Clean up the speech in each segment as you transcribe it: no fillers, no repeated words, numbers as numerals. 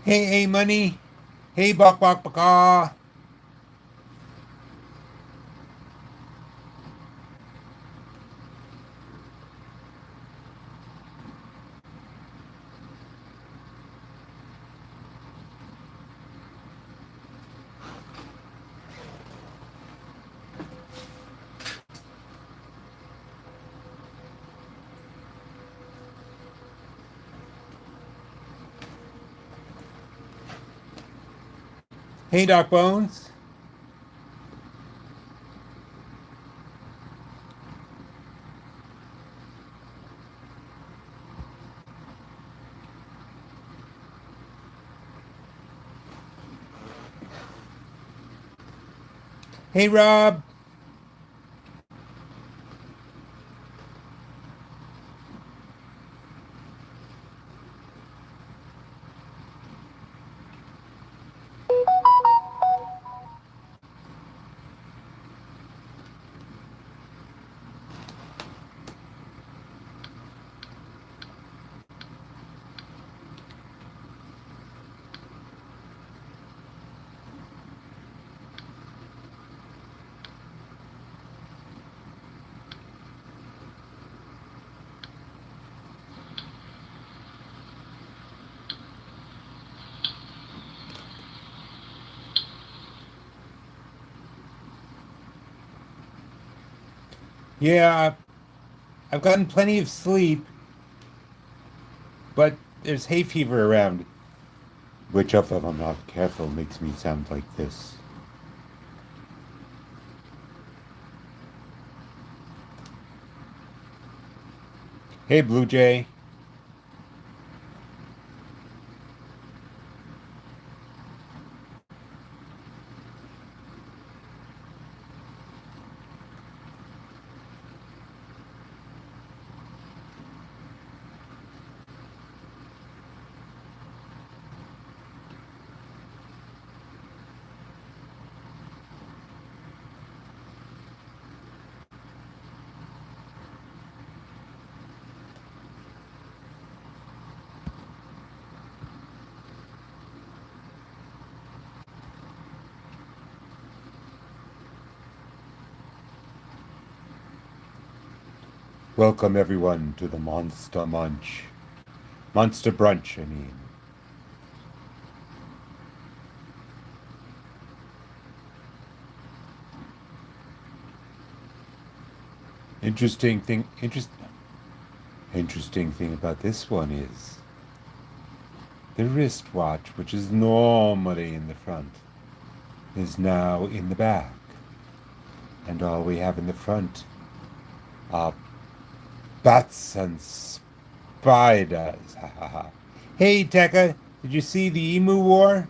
Hey, money. Hey, baka. Hey, Doc Bones. Hey, Rob. Yeah, I've gotten plenty of sleep, but there's hay fever around. Which of them I'm not careful makes me sound like this. Hey, Blue Jay. Welcome, everyone, to the Monster Munch. Monster Brunch, I mean. Interesting thing, interesting thing about this one is the wristwatch, which is normally in the front, is now in the back. And all we have in the front are bats and spiders. Ha ha ha. Hey, Tekka, did you see the Emu War?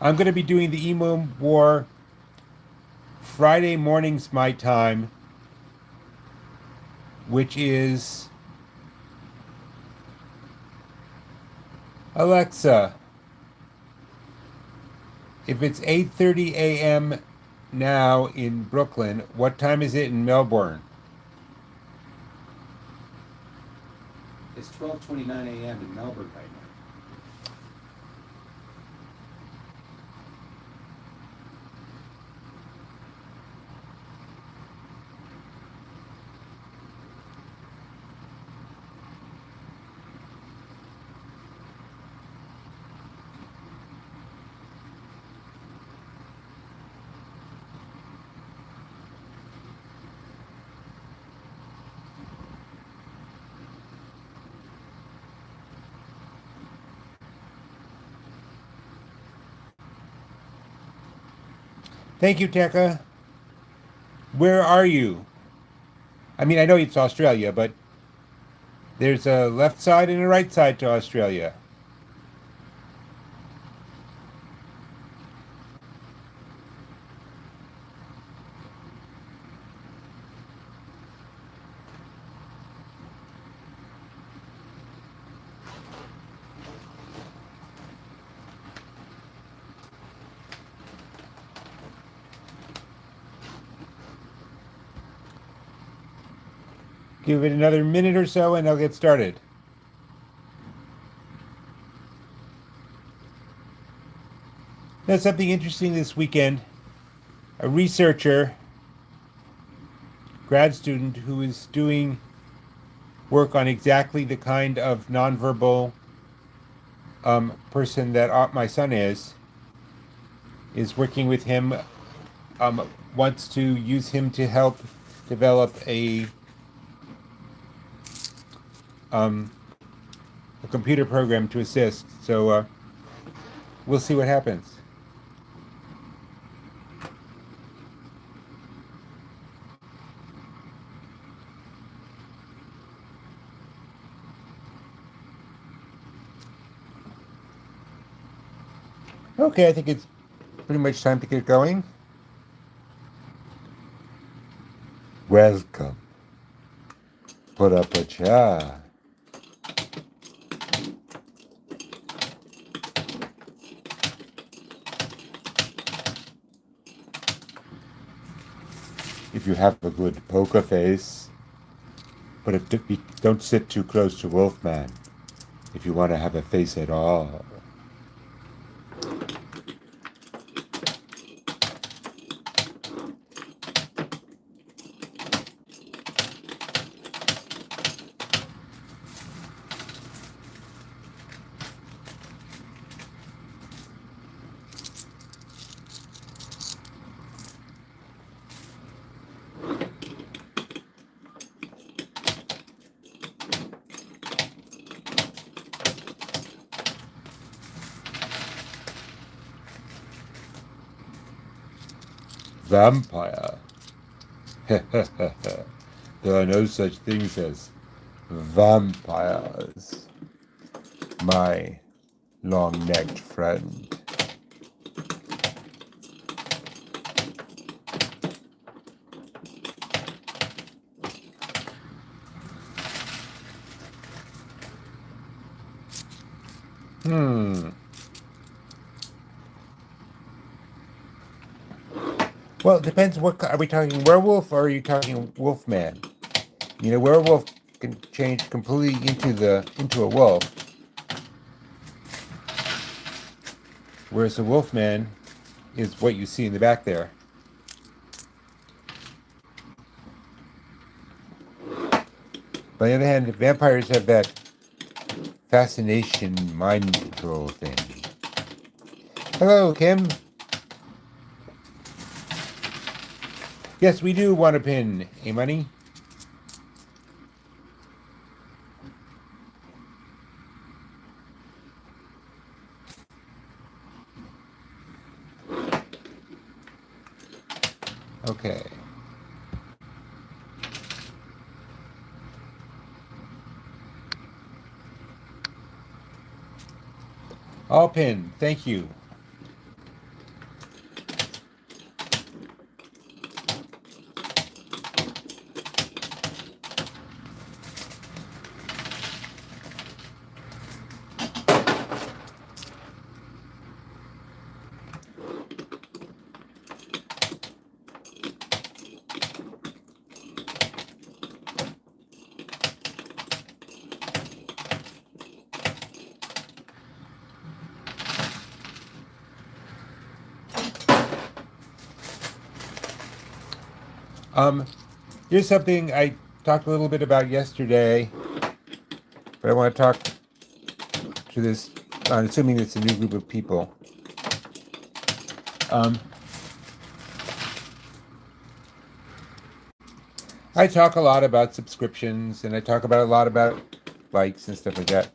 I'm going to be doing the Emu War Friday mornings my time, which is Alexa. If it's 8:30 a.m. now in Brooklyn, what time is it in Melbourne? It's 12:29 a.m. in Melbourne right now. Thank you, Tekka. Where are you? I mean, I know it's Australia, but There's a left side and a right side to Australia. Give it another minute or so and I'll get started. Now, something interesting this weekend. A researcher, grad student, who is doing work on exactly the kind of nonverbal person that my son is working with him, wants to use him to help develop a computer program to assist. So we'll see what happens. Okay, I think it's pretty much time to get going. Welcome. Put up a chair. If you have a good poker face, but don't sit too close to Wolfman if you want to have a face at all. Vampire. There are no such things as vampires, my long-necked friend. Well, it depends. Are we talking werewolf or are you talking wolfman? You know, werewolf can change completely into a wolf, whereas a wolfman is what you see in the back there. On the other hand, vampires have that fascination mind control thing. Hello, Kim. Yes, we do want a pin, eh, Money? Okay. All pin, thank you. Here's something I talked a little bit about yesterday, but I want to talk to this, assuming it's a new group of people. I talk a lot about subscriptions, and I talk about a lot about likes and stuff like that.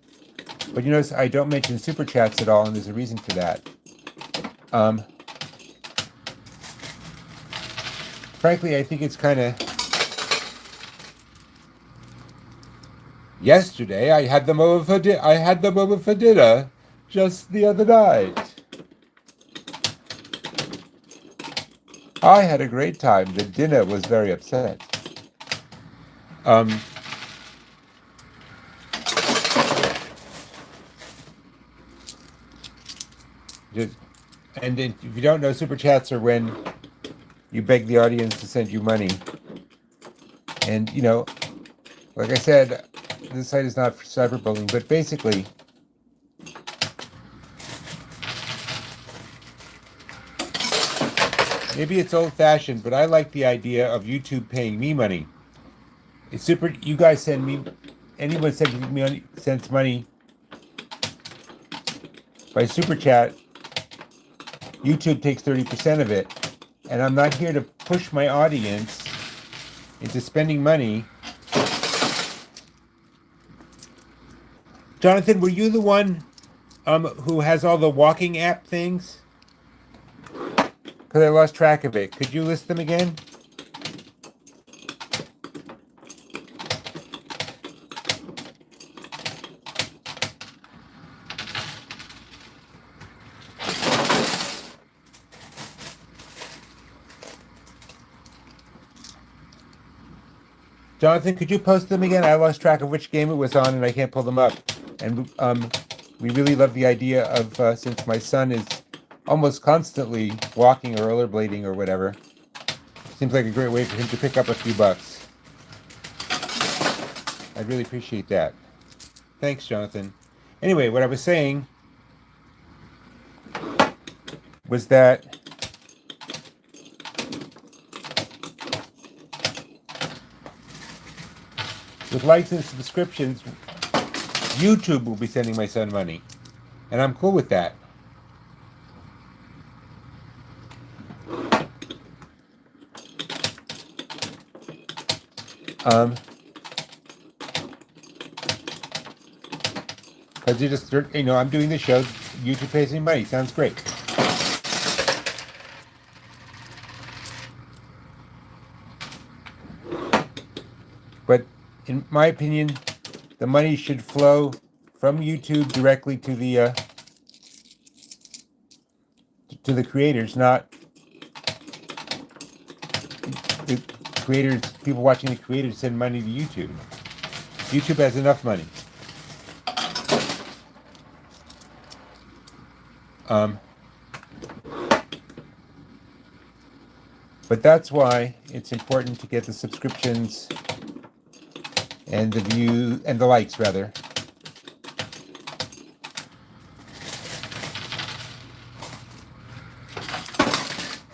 But you notice I don't mention super chats at all, and there's a reason for that. Frankly, I think it's kind of... Yesterday I had them over for dinner just the other night. I had a great time. The dinner was very upset. Um, just, and if you don't know, super chats are when you beg the audience to send you money. And like I said, this site is not for cyberbullying, but basically, maybe it's old-fashioned, but I like the idea of YouTube paying me money. It's super. You guys send me. Anyone sends money by super chat. YouTube takes 30% of it, and I'm not here to push my audience into spending money. Jonathan, were you the one who has all the walking app things? Because I lost track of it. Could you list them again? Jonathan, could you post them again? I lost track of which game it was on, and I can't pull them up. And we really love the idea of, since my son is almost constantly walking or rollerblading or whatever, seems like a great way for him to pick up a few bucks. I'd really appreciate that. Thanks, Jonathan. Anyway, what I was saying was that with likes and subscriptions, YouTube will be sending my son money. And I'm cool with that. Because you just, I'm doing the show, YouTube pays me money. Sounds great. But in my opinion, the money should flow from YouTube directly to the creators, not the creators. People watching the creators send money to YouTube. YouTube has enough money. But that's why it's important to get the subscriptions and the view and the likes rather.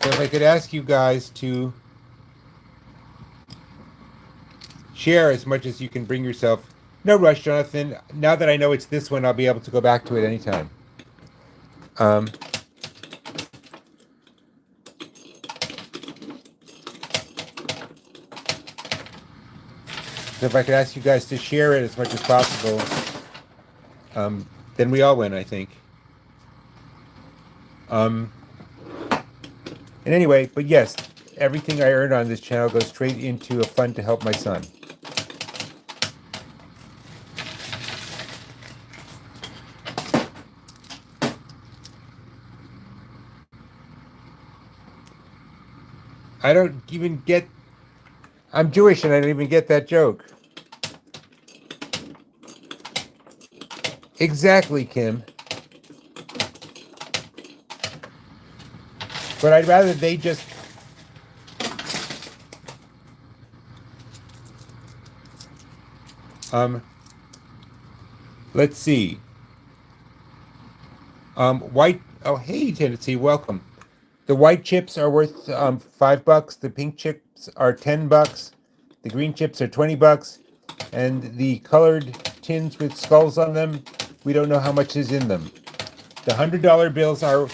So if I could ask you guys to share as much as you can bring yourself. No rush, Jonathan. Now that I know it's this one, I'll be able to go back to it anytime. So if I could ask you guys to share it as much as possible, then we all win, I think. And anyway, but yes, everything I earn on this channel goes straight into a fund to help my son. I don't even get... I'm Jewish and I don't even get that joke. Exactly, Kim. But I'd rather they just... Let's see. White... Oh, hey, Tennessee, welcome. The white chips are worth $5. The pink chips are $10. The green chips are $20. And the colored tins with skulls on them, we don't know how much is in them. The $100 bills are...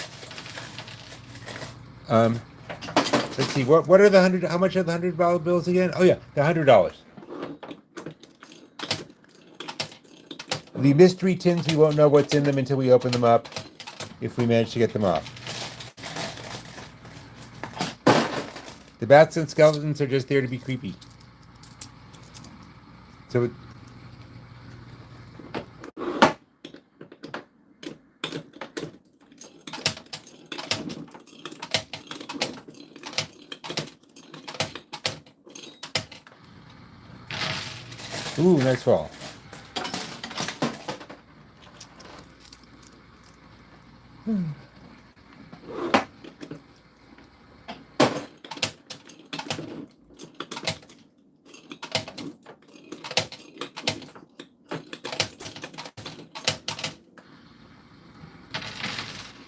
let's see, what are the how much are the $100 bills again? Oh yeah, the $100. The mystery tins, we won't know what's in them until we open them up, if we manage to get them off. The bats and skeletons are just there to be creepy. So Ooh, nice fall.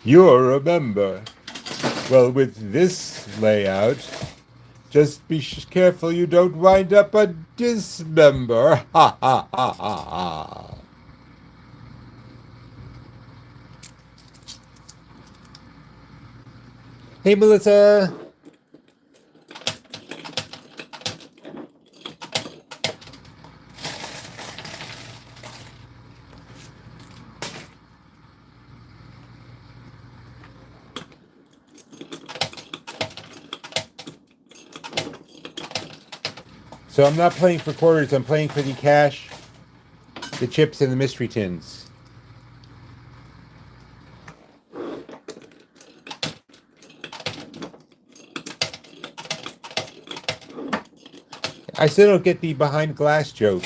You're a member. Well, with this layout, just be careful you don't wind up a dismember. Ha ha ha ha ha. Hey, Melissa. So I'm not playing for quarters, I'm playing for the cash, the chips, and the mystery tins. I still don't get the behind glass joke.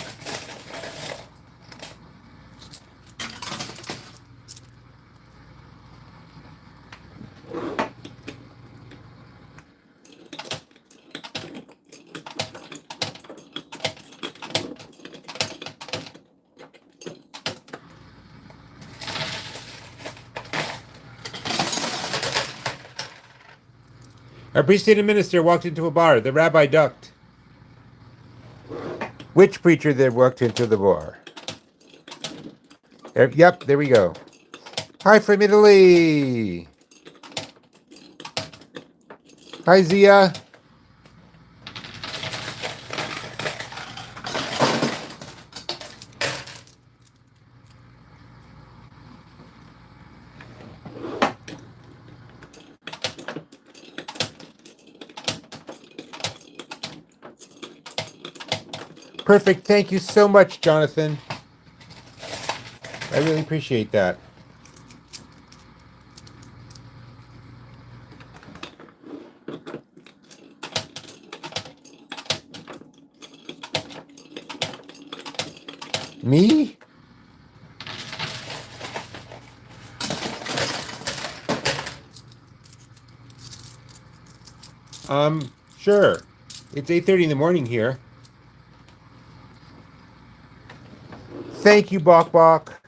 A priest and a minister walked into a bar. The rabbi ducked. Which preacher that walked into the bar? Yep, there we go. Hi from Italy. Hi, Zia. Perfect. Thank you so much, Jonathan. I really appreciate that. Me? Sure. It's 8:30 in the morning here. Thank you, Bok Bok.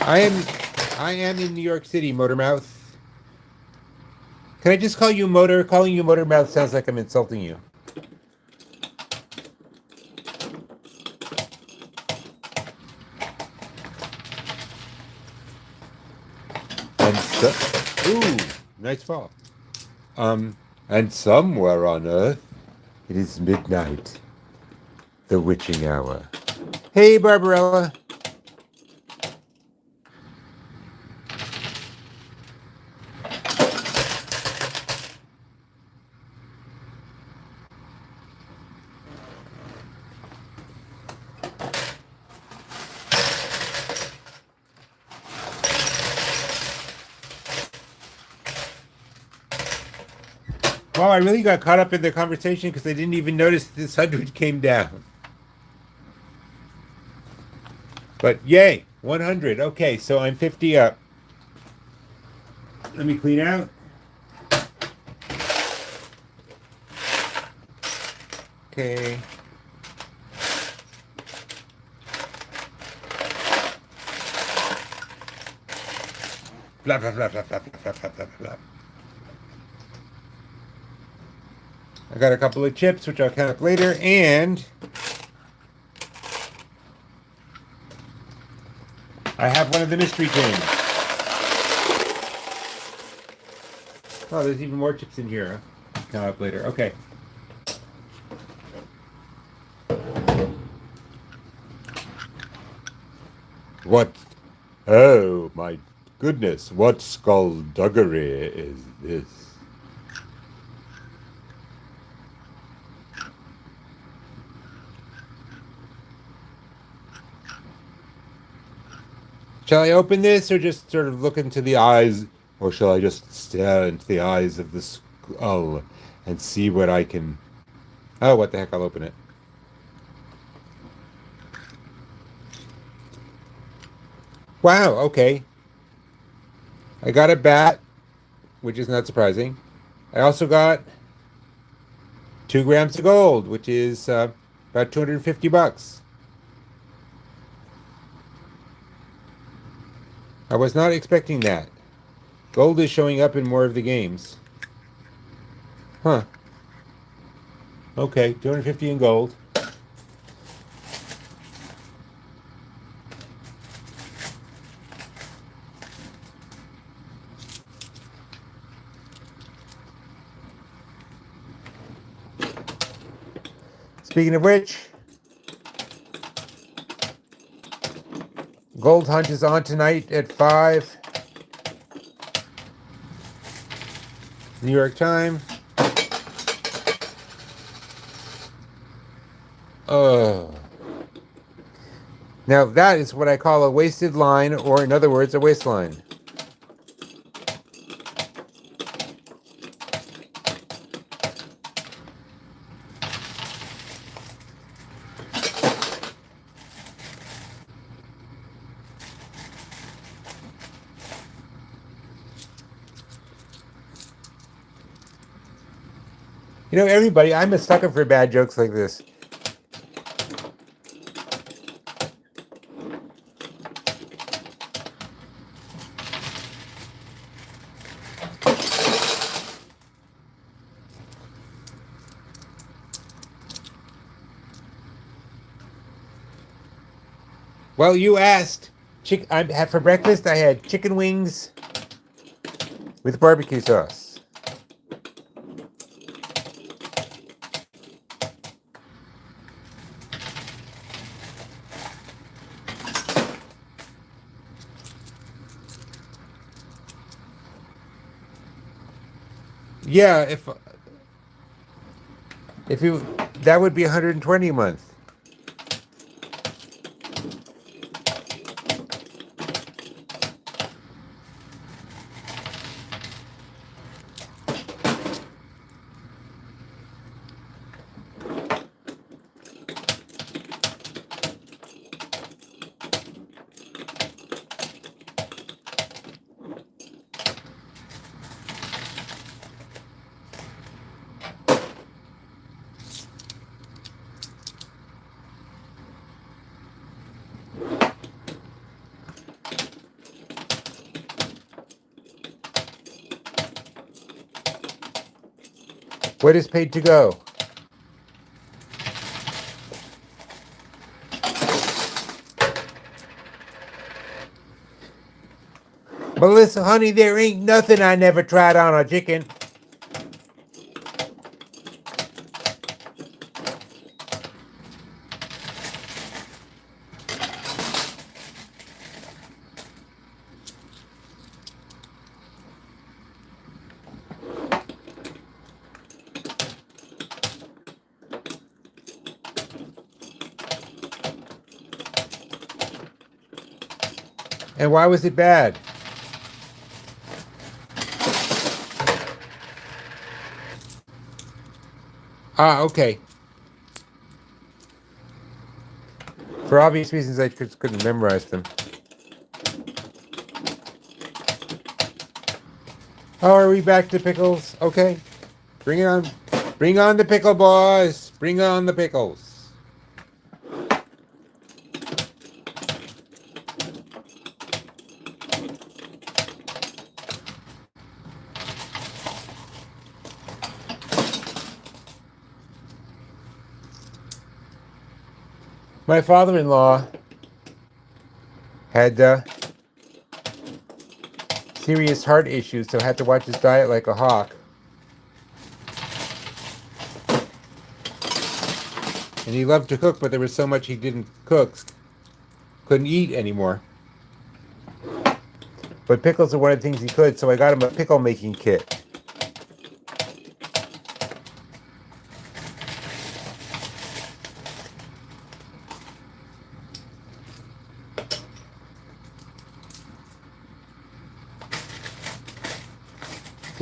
I am in New York City, Motormouth. Can I just call you Motor? Calling you Motormouth sounds like I'm insulting you. And ooh, nice fall. And somewhere on Earth, it is midnight, the witching hour. Hey, Barbarella. Wow, I really got caught up in the conversation because I didn't even notice this 100 came down. But yay, 100. Okay, so I'm 50 up. Let me clean out. Okay. Blah, blah, blah, blah, blah, blah, blah, blah, blah. I got a couple of chips, which I'll count up later, and I have one of the mystery tins. Oh, there's even more chips in here. Count up later. Okay. What? Oh, my goodness. What skullduggery is this? Shall I open this or just sort of look into the eyes? Or shall I just stare into the eyes of the skull and see what I can... Oh, what the heck, I'll open it. Wow, okay. I got a bat, which is not surprising. I also got 2 grams of gold, which is about 250 bucks. I was not expecting that. Gold is showing up in more of the games. Huh. Okay, 250 in gold. Speaking of which, Gold Hunt is on tonight at 5. New York time. Oh. Now that is what I call a wasted line, or in other words, a waistline. You know, everybody, I'm a sucker for bad jokes like this. Well, you asked. For breakfast, I had chicken wings with barbecue sauce. Yeah, if you that would be 120 a month. What is paid to go? Melissa, honey, there ain't nothing I never tried on a chicken. And why was it bad? Ah, okay. For obvious reasons, I just couldn't memorize them. Oh, are we back to pickles? Okay. Bring it on. Bring on the pickle, boys. Bring on the pickles. My father-in-law had serious heart issues, so had to watch his diet like a hawk. And he loved to cook, but there was so much he didn't cook, couldn't eat anymore. But pickles are one of the things he could, so I got him a pickle making kit.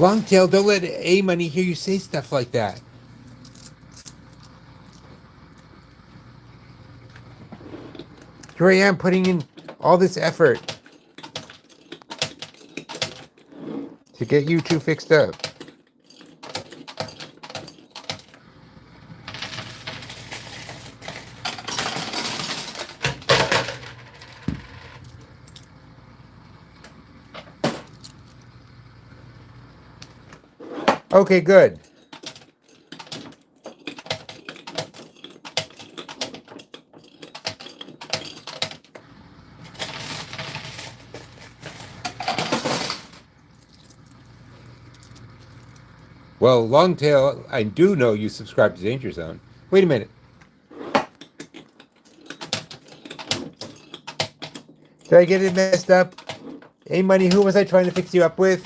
Longtail, don't let A Money hear you say stuff like that. Here I am putting in all this effort to get you two fixed up. Okay, good. Well, Longtail, I do know you subscribe to Danger Zone. Wait a minute. Did I get it messed up? A Money, who was I trying to fix you up with?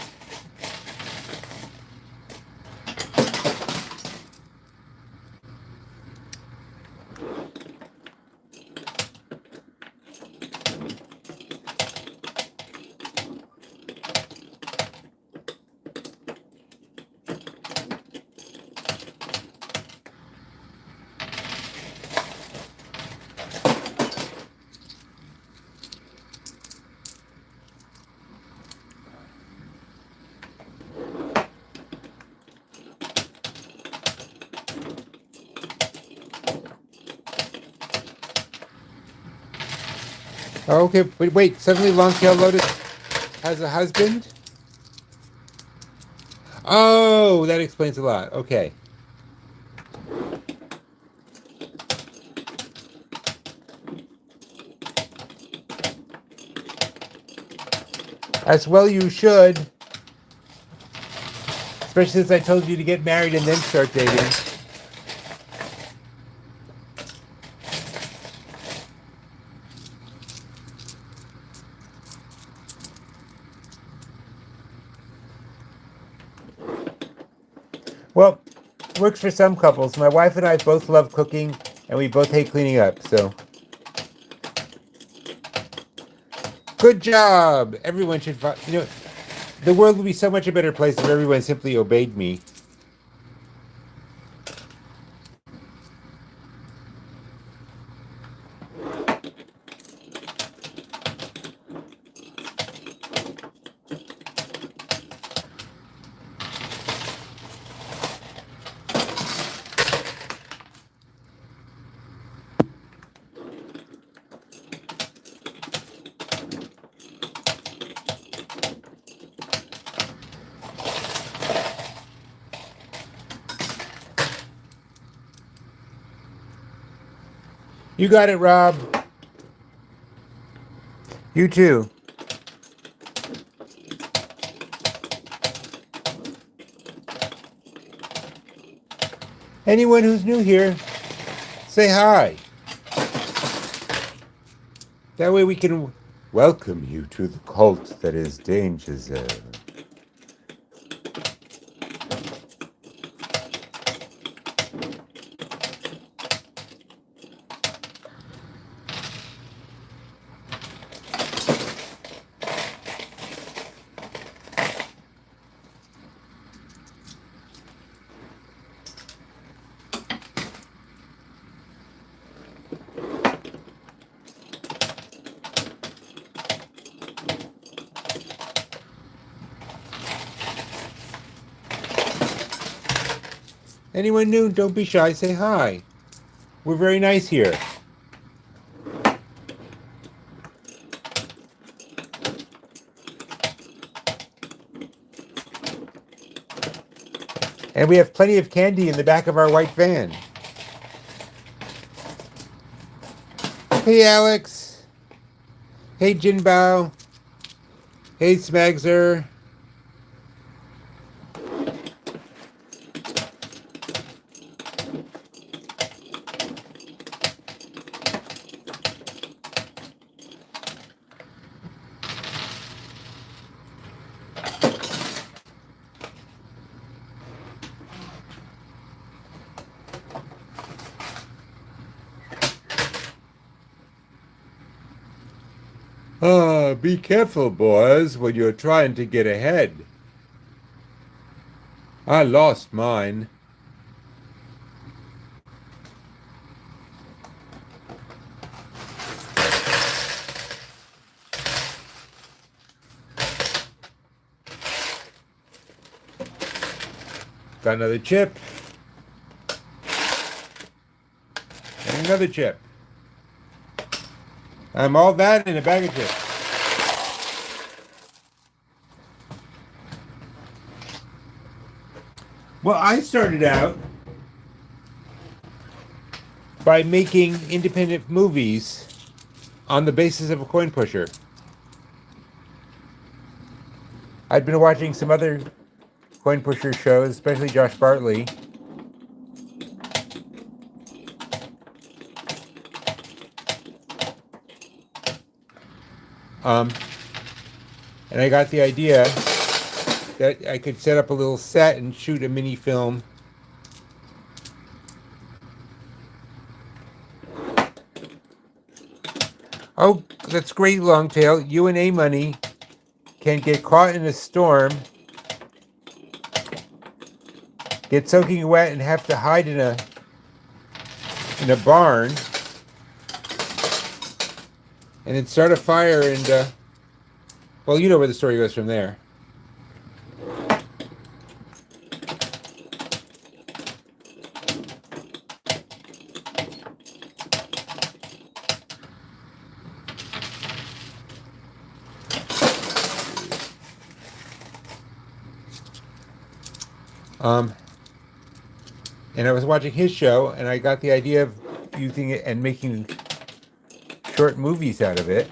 Okay, but wait, suddenly Longtail Lotus has a husband? Oh, that explains a lot. Okay. As well you should. Especially since I told you to get married and then start dating. Well, works for some couples. My wife and I both love cooking, and we both hate cleaning up, so. Good job! Everyone should, the world would be so much a better place if everyone simply obeyed me. You got it, Rob. You too. Anyone who's new here, say hi. That way we can welcome you to the cult that is Danger Zone. Anyone new, don't be shy, say hi. We're very nice here. And we have plenty of candy in the back of our white van. Hey, Alex. Hey, Jinbao. Hey, Smagzer. Be careful, boys, when you're trying to get ahead. I lost mine. Got another chip. And another chip. I'm all that in a bag of chips. Well, I started out by making independent movies on the basis of a coin pusher. I'd been watching some other coin pusher shows, especially Josh Bartley. And I got the idea that I could set up a little set and shoot a mini film. Oh, that's great, Longtail. You and A-Money can get caught in a storm, get soaking wet, and have to hide in a barn, and then start a fire. And well, you know where the story goes from there. And I was watching his show, and I got the idea of using it and making short movies out of it,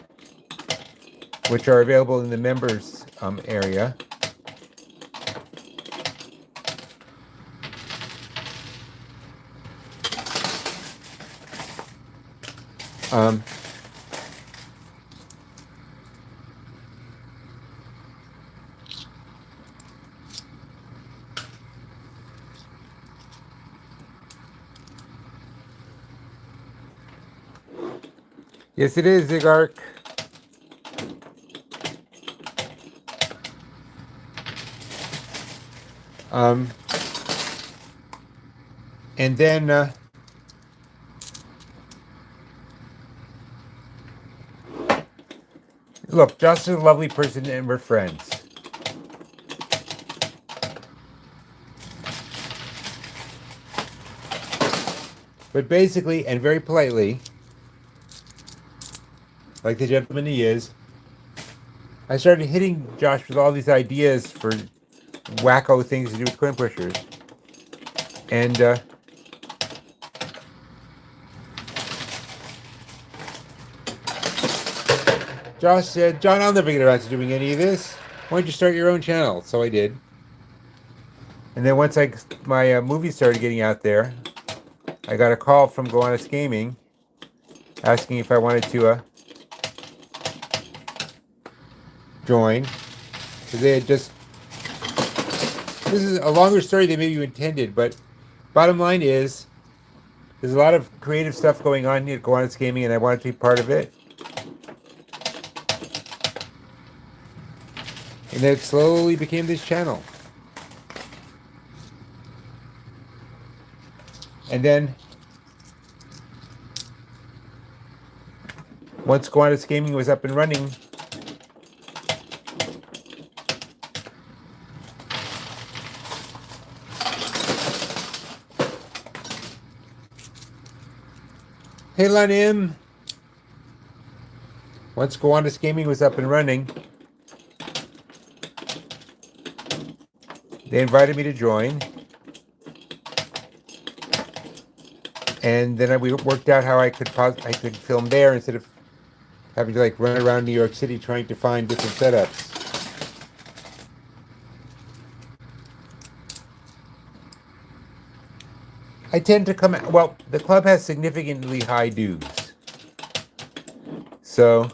which are available in the members area. Yes, it is, Zigark. And then look, Josh is a lovely person and we're friends. But basically, and very politely, like the gentleman he is, I started hitting Josh with all these ideas for wacko things to do with coin pushers. And Josh said, John, I'll never get around to doing any of this. Why don't you start your own channel? So I did. And then once my movie started getting out there, I got a call from Gowanus Gaming asking if I wanted to join. Because they had just... This is a longer story than maybe you intended, but bottom line is there's a lot of creative stuff going on here at Gowanus Gaming, and I wanted to be part of it. And then it slowly became this channel. And then once Gowanus Gaming was up and running, hey Lanim! Once Gowanus Gaming was up and running, they invited me to join. And then we worked out how I could film there instead of having to run around New York City trying to find different setups. I tend to come out, well, the club has significantly high dues. So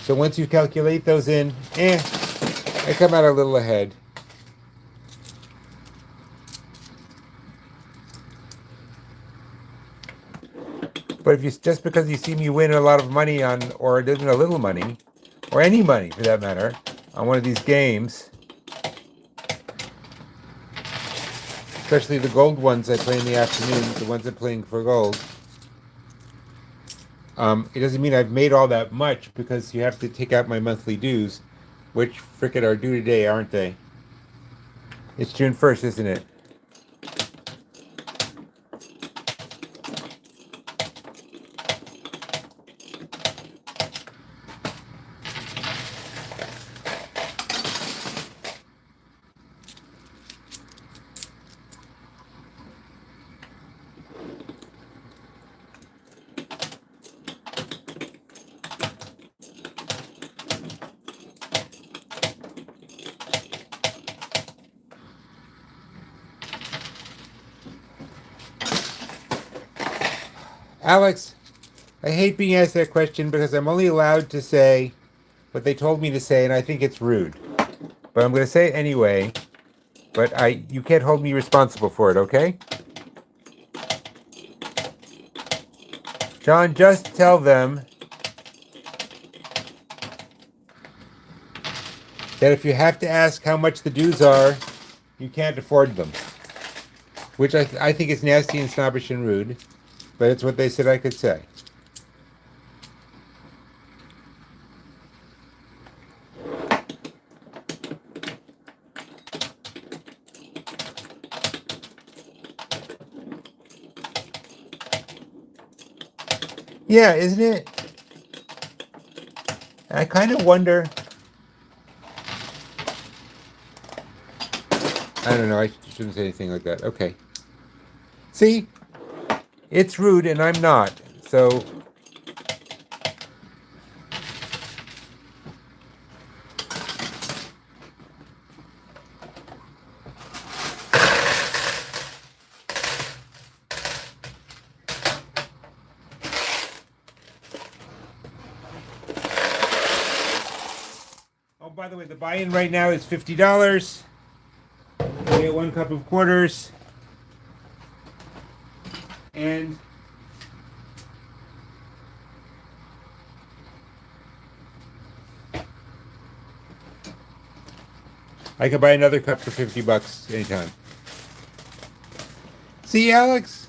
once you calculate those in, I come out a little ahead. But if just because you see me win a lot of money or even a little money, or any money for that matter, on one of these games, especially the gold ones I play in the afternoon, the ones I'm playing for gold, it doesn't mean I've made all that much because you have to take out my monthly dues, which frickin' are due today, aren't they? It's June 1st, isn't it? Alex, I hate being asked that question because I'm only allowed to say what they told me to say, and I think it's rude. But I'm going to say it anyway. But you can't hold me responsible for it, okay? John, just tell them that if you have to ask how much the dues are, you can't afford them. Which I think is nasty and snobbish and rude, but it's what they said I could say. Yeah, isn't it? I kind of wonder. I don't know. I shouldn't say anything like that. Okay. See? It's rude and I'm not. So. Oh, by the way, the buy-in right now is $50. You get 1 cup of quarters. And I could buy another cup for $50 anytime. See, Alex?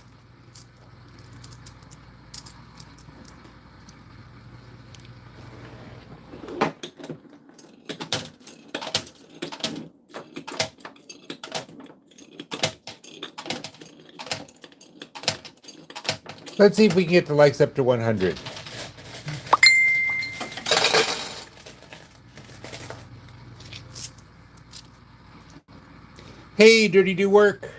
Let's see if we can get the likes up to 100. Hey, Dirty Do Work.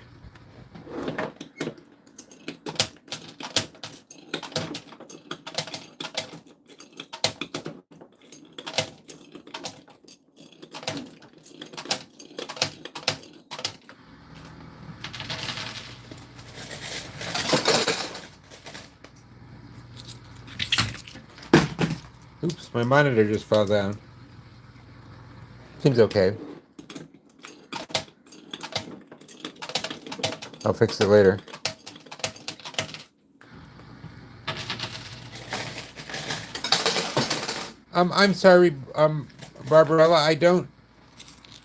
Oops, my monitor just fell down. Seems okay. I'll fix it later. I'm sorry, Barbarella, I don't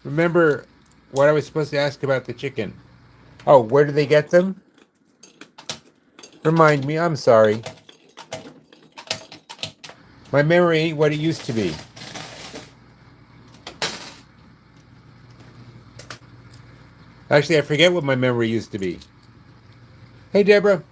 remember what I was supposed to ask about the chicken. Oh, where do they get them? Remind me, I'm sorry. My memory ain't what it used to be. Actually, I forget what my memory used to be. Hey, Deborah.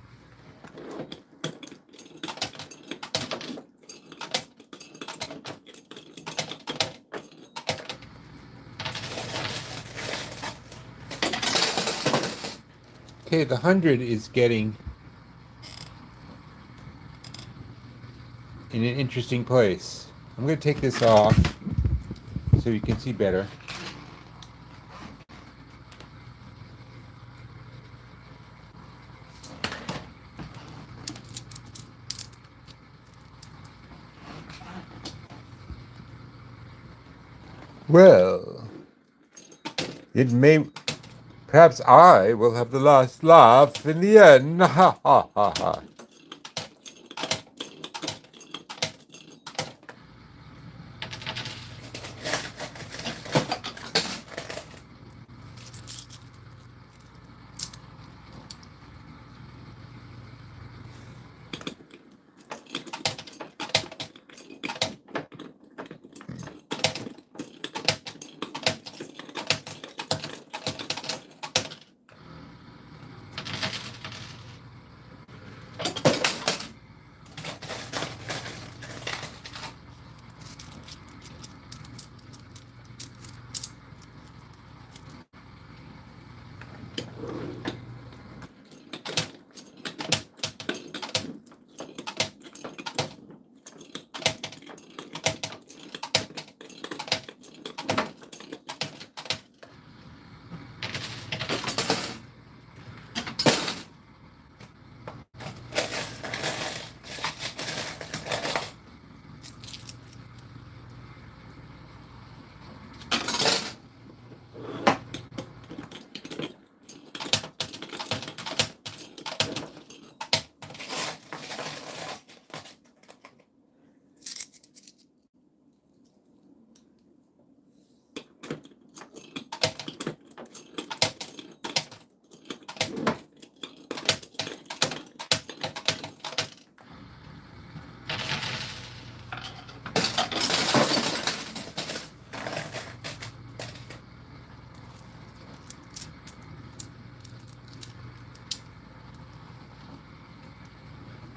Okay, the 100 is getting in an interesting place. I'm going to take this off so you can see better. Well, it may. Perhaps I will have the last laugh in the end. Ha ha ha ha.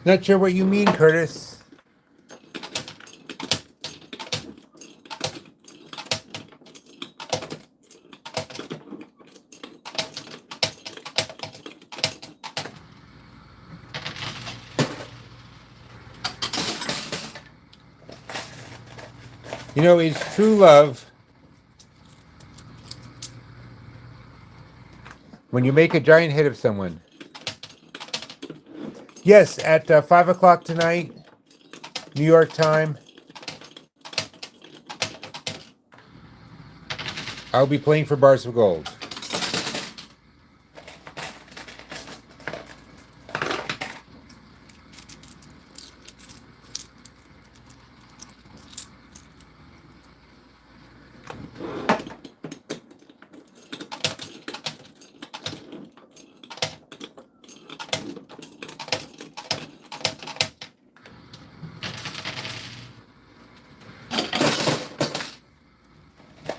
Not sure what you mean, Curtis. You know, it's true love when you make a giant hit of someone. Yes, at 5 o'clock tonight, New York time, I'll be playing for Bars of Gold.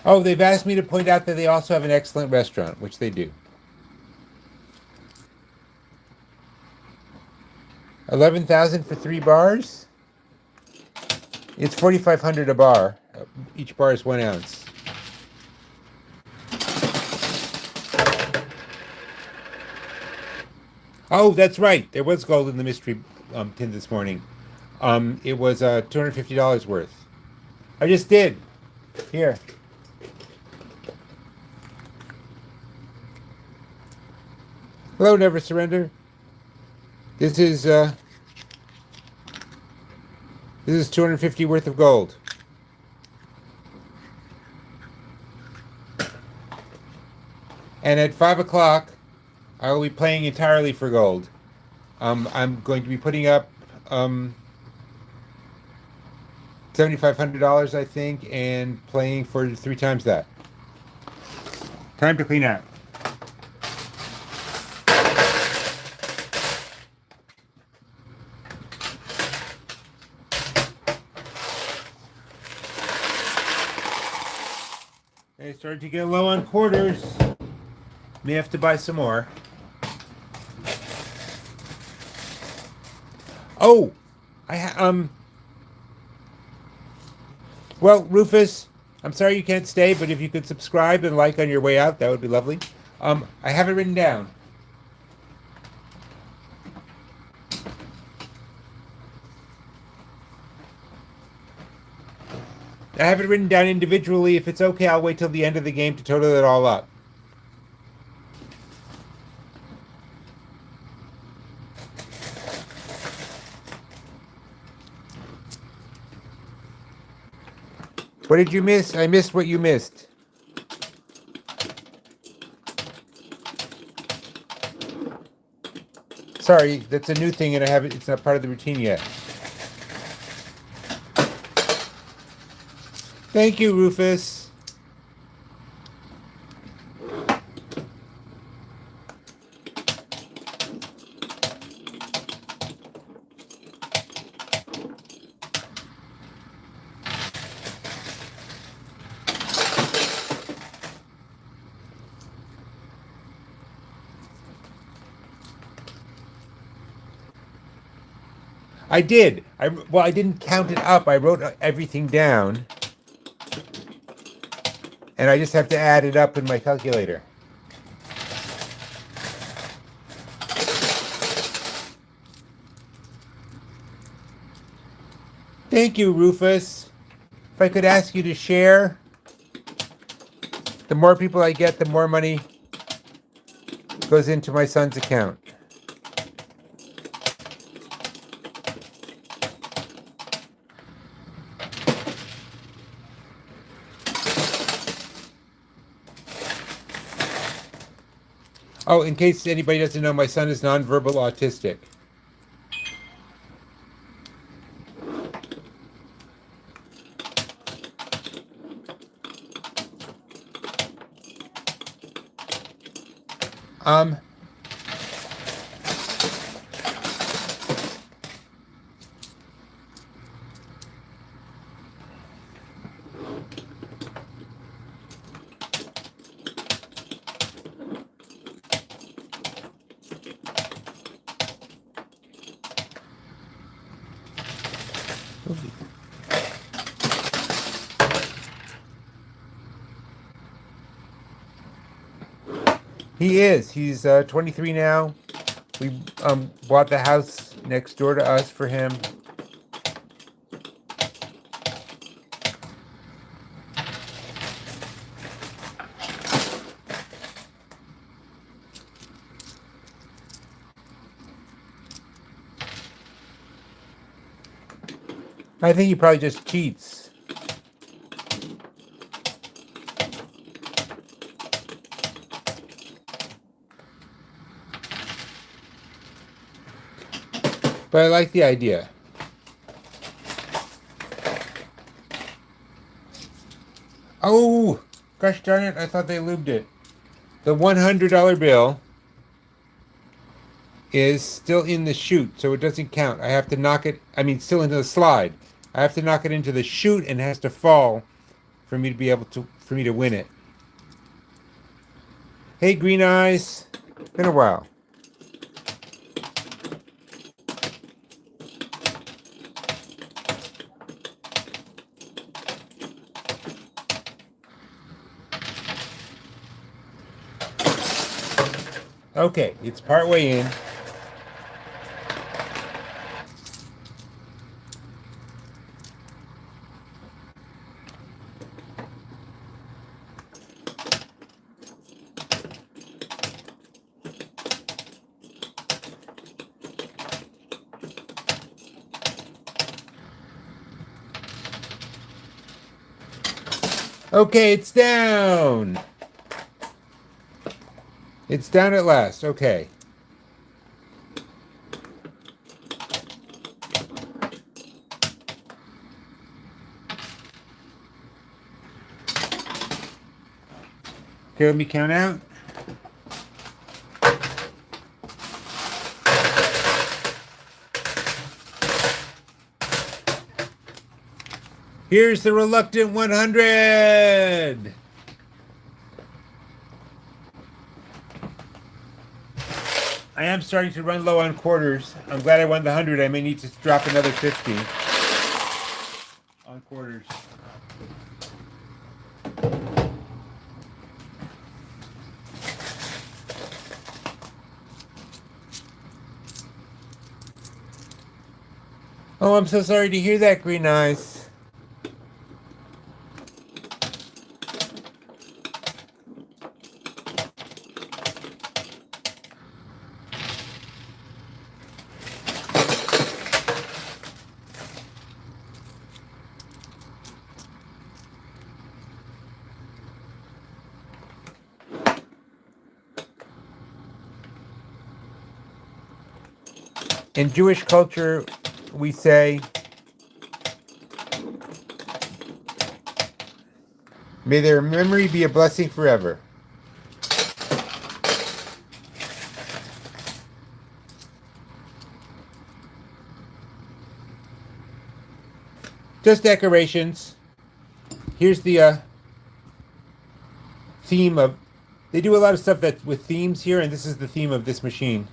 Oh, they've asked me to point out that they also have an excellent restaurant, which they do. 11,000 for 3 bars? It's 4,500 a bar. Each bar is 1 ounce. Oh, that's right. There was gold in the mystery tin this morning. It was $250 worth. I just did. Here. Hello, Never Surrender. This is 250 worth of gold. And at 5 o'clock, I will be playing entirely for gold. I'm going to be putting up $7,500, I think, and playing for 3 times that. Time to clean out. I started to get low on quarters. May have to buy some more. Oh, Well, Rufus, I'm sorry you can't stay, but if you could subscribe and like on your way out, that would be lovely. I have it written down. I have it written down individually. If it's okay, I'll wait till the end of the game to total it all up. What did you miss? I missed what you missed. Sorry, that's a new thing and it's not part of the routine yet. Thank you, Rufus. I did. I didn't count it up. I wrote everything down. And I just have to add it up in my calculator. Thank you, Rufus. If I could ask you to share, the more people I get, the more money goes into my son's account. Oh, in case anybody doesn't know, my son is nonverbal autistic. He is. He's 23 now. We bought the house next door to us for him. I think he probably just cheats. But I like the idea. Oh, gosh darn it. I thought they lubed it. The $100 bill is still in the chute, so it doesn't count. I have to knock it, still into the slide. I have to knock it into the chute and it has to fall for me to be able to, for me to win it. Hey, Green Eyes. Been a while. Okay, it's partway in. Okay, it's down. It's down at last. Okay. Okay, let me count out. Here's the reluctant 100. I am starting to run low on quarters. I'm glad I won the 100. I may need to drop another 50 on quarters. Oh, I'm so sorry to hear that, Green Eyes. In Jewish culture, we say, may their memory be a blessing forever. Just decorations. Here's the theme of... They do a lot of stuff that with themes here, and this is the theme of this machine.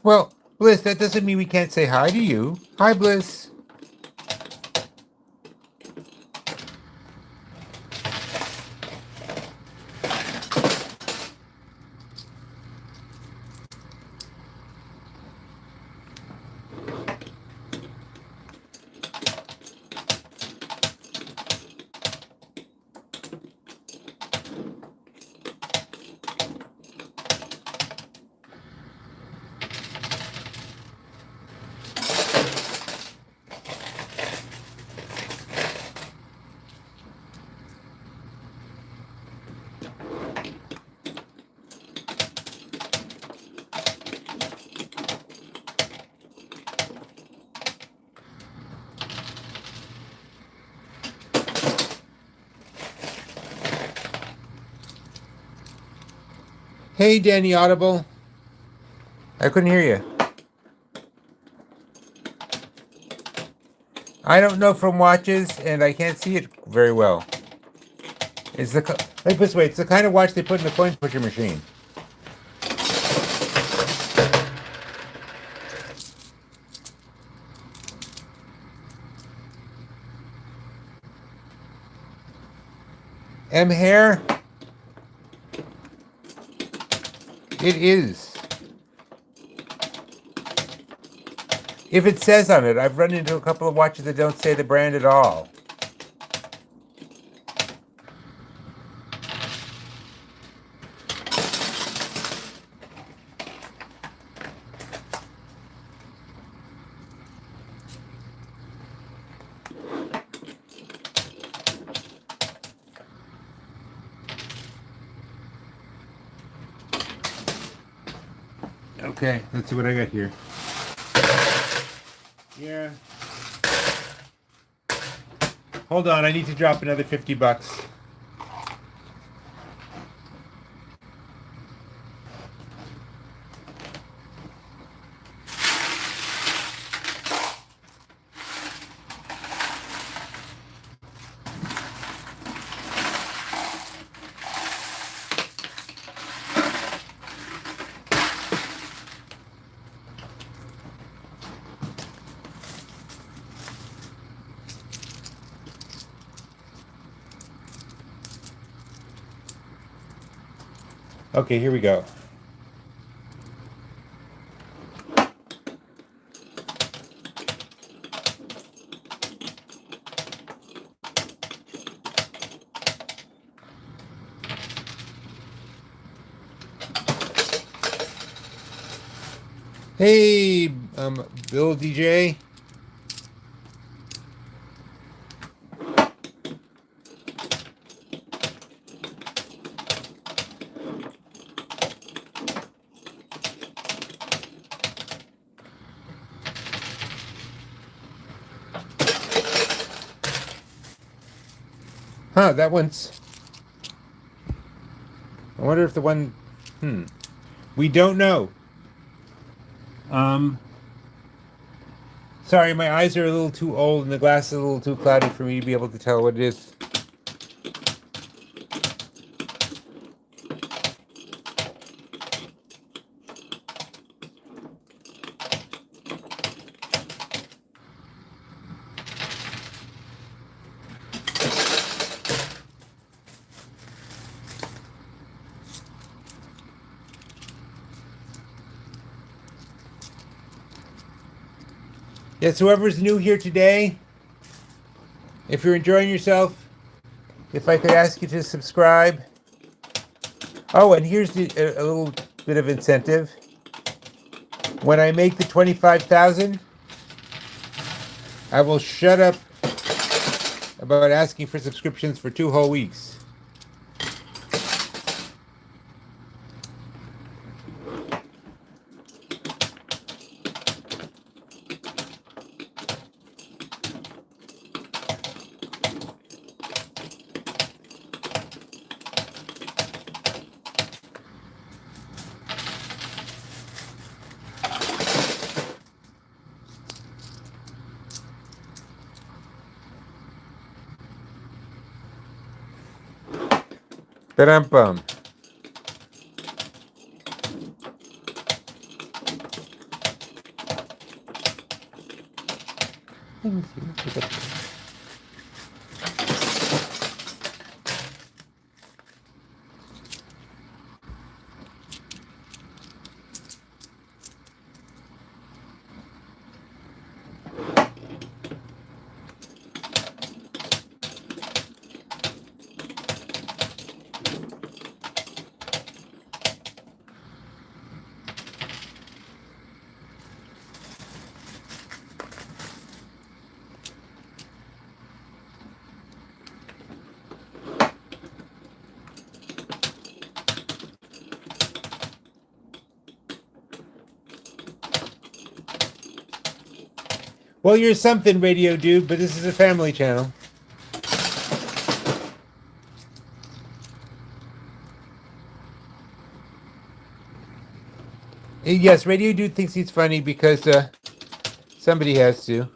Well, Bliss, that doesn't mean we can't say hi to you. Hi, Bliss. Hey, Danny Audible. I couldn't hear you. I don't know from watches, and I can't see it very well. It's the like this way. It's the kind of watch they put in the coin pusher machine. M hair. It is. If it says on it, I've run into a couple of watches that don't say the brand at all. Okay, let's see what I got here. Yeah. Hold on, I need to drop another $50. Okay, here we go. Hey, Bill DJ. Huh, that one's... I wonder if the one... We don't know. Sorry, my eyes are a little too old and the glass is a little too cloudy for me to be able to tell what it is. Yes, whoever's new here today, if you're enjoying yourself, if I could ask you to subscribe. Oh, and here's a little bit of incentive. When I make the 25,000, I will shut up about asking for subscriptions for 2 whole weeks. Ba-dum-bum. Well, you're something, radio dude, but this is a family channel. Yes, Radio Dude thinks he's funny because somebody has to.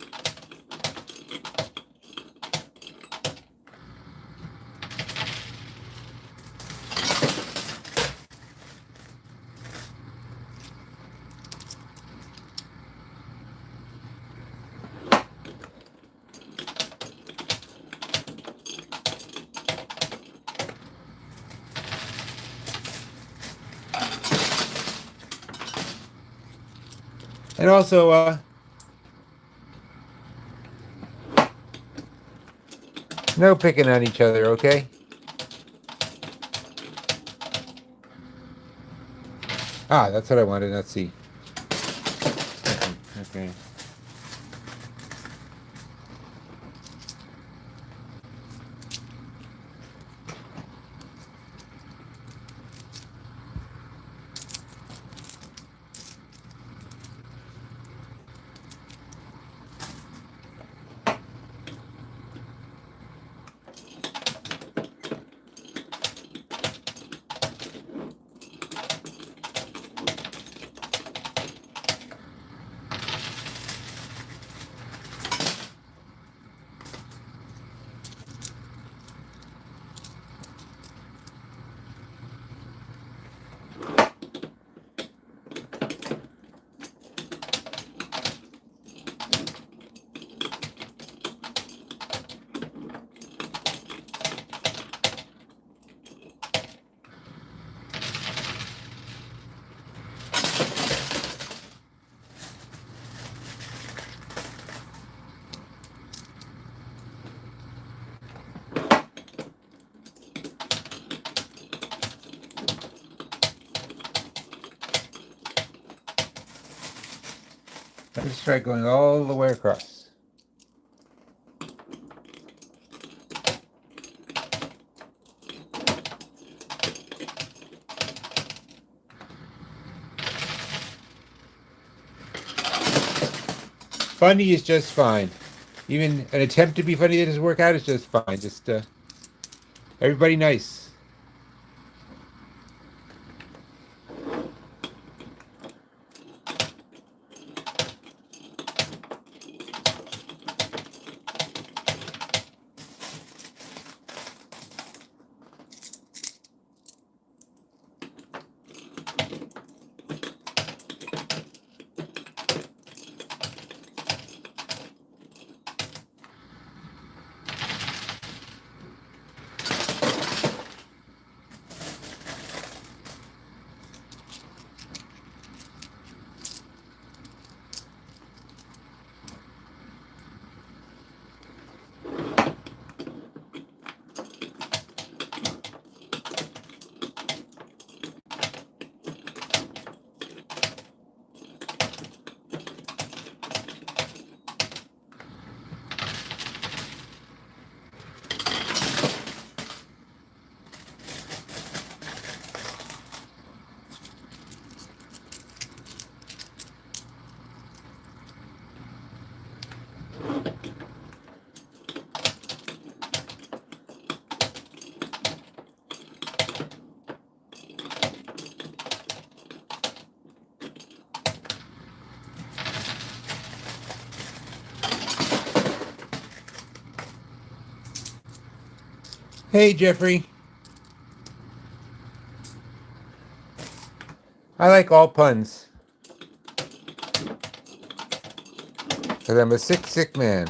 And also, no picking on each other, okay? Ah, that's what I wanted. Let's see. Okay. Let's try going all the way across. Funny is just fine. Even an attempt to be funny that doesn't work out is just fine. Just everybody nice. Hey, Jeffrey. I like all puns. Because I'm a sick, sick man.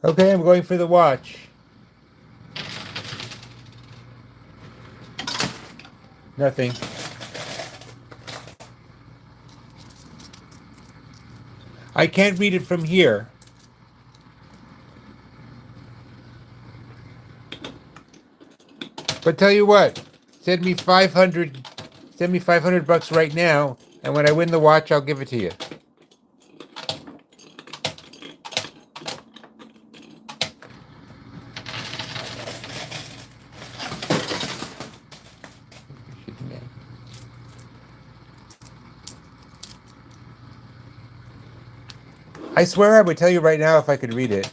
Okay, I'm going for the watch. Nothing. I can't read it from here. But tell you what, send me 500. Send me $500 right now, and when I win the watch, I'll give it to you. I swear I would tell you right now if I could read it.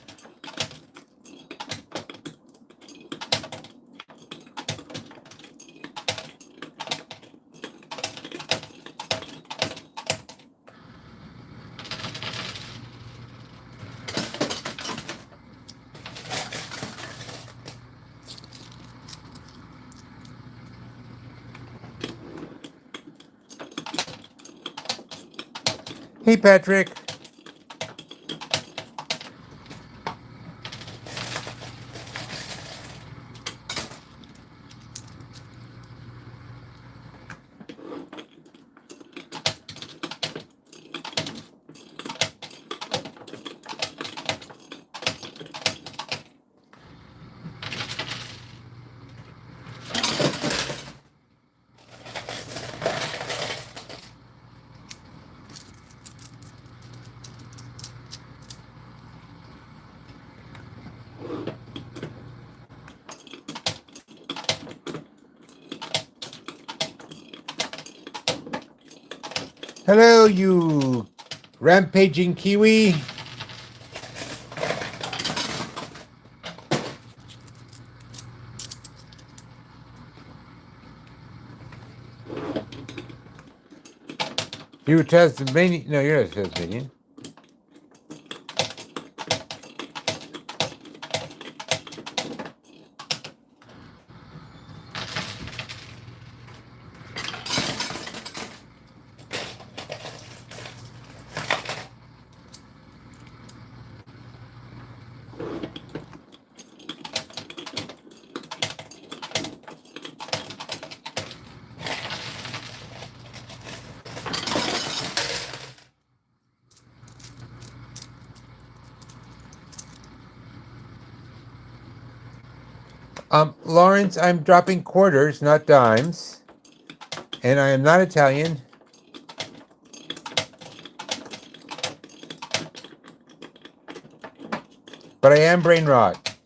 Hey, Patrick. Hello, you rampaging Kiwi. You Tasmanian? No, you're not Tasmanian. Lawrence, I'm dropping quarters, not dimes. And I am not Italian. But I am brain rot.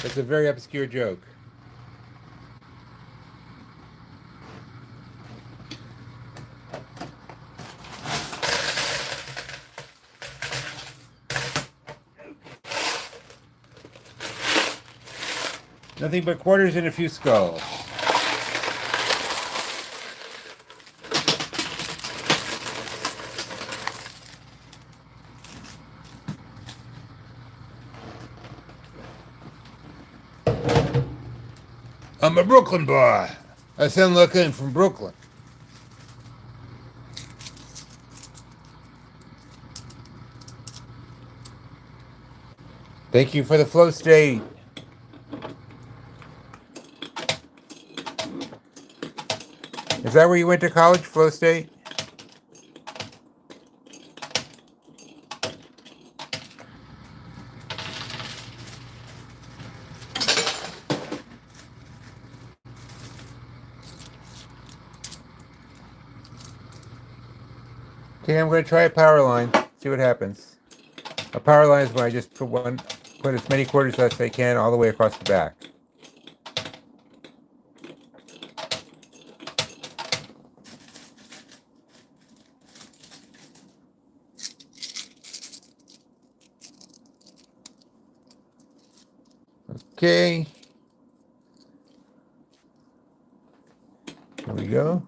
That's a very obscure joke. Nothing but quarters and a few skulls. I'm a Brooklyn boy. I sound like I'm from Brooklyn. Thank you for the flow state. Is that where you went to college, Flow State? Okay, I'm going to try a power line. See what happens. A power line is when I just put as many quarters as I can all the way across the back. Okay. Here we go.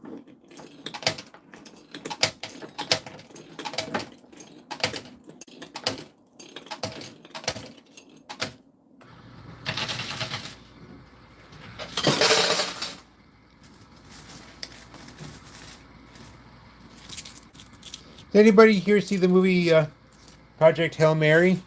Did anybody here see the movie Project Hail Mary?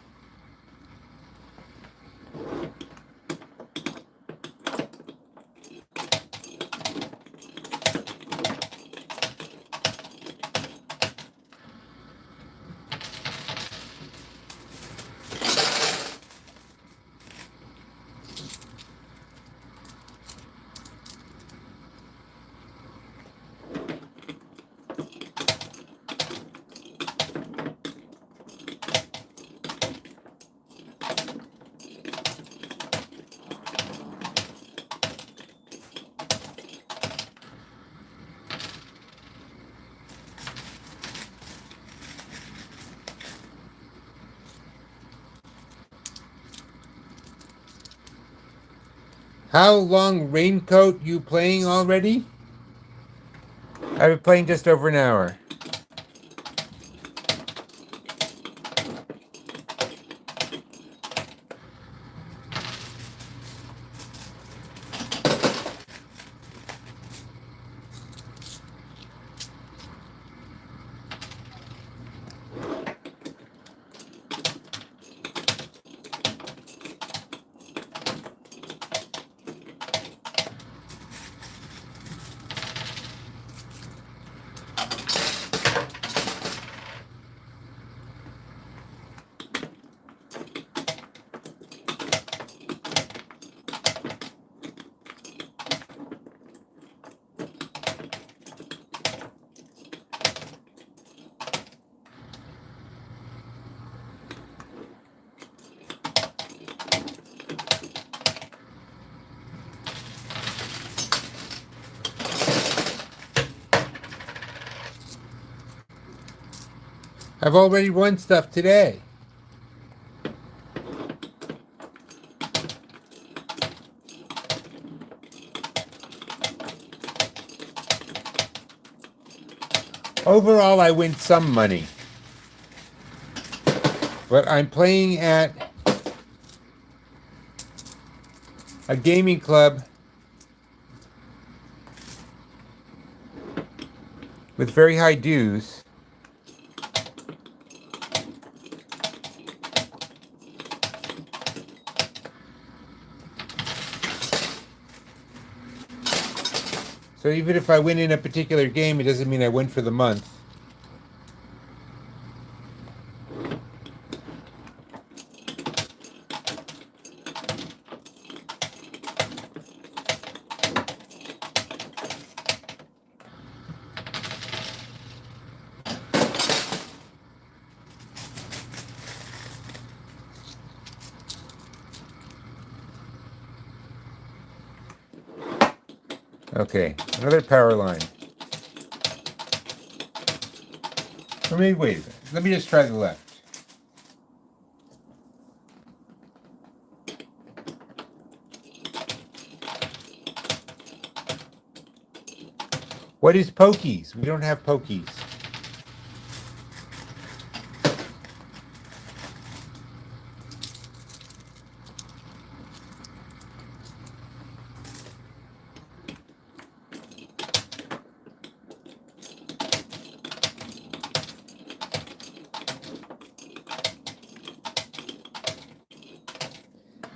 How long, Raincoat, you playing already? I've been playing just over an hour. I've already won stuff today. Overall, I win some money. But I'm playing at a gaming club with very high dues. So even if I win in a particular game, it doesn't mean I win for the month. Okay, another power line. Or maybe, wait, let me just try the left. What is pokies? We don't have pokies.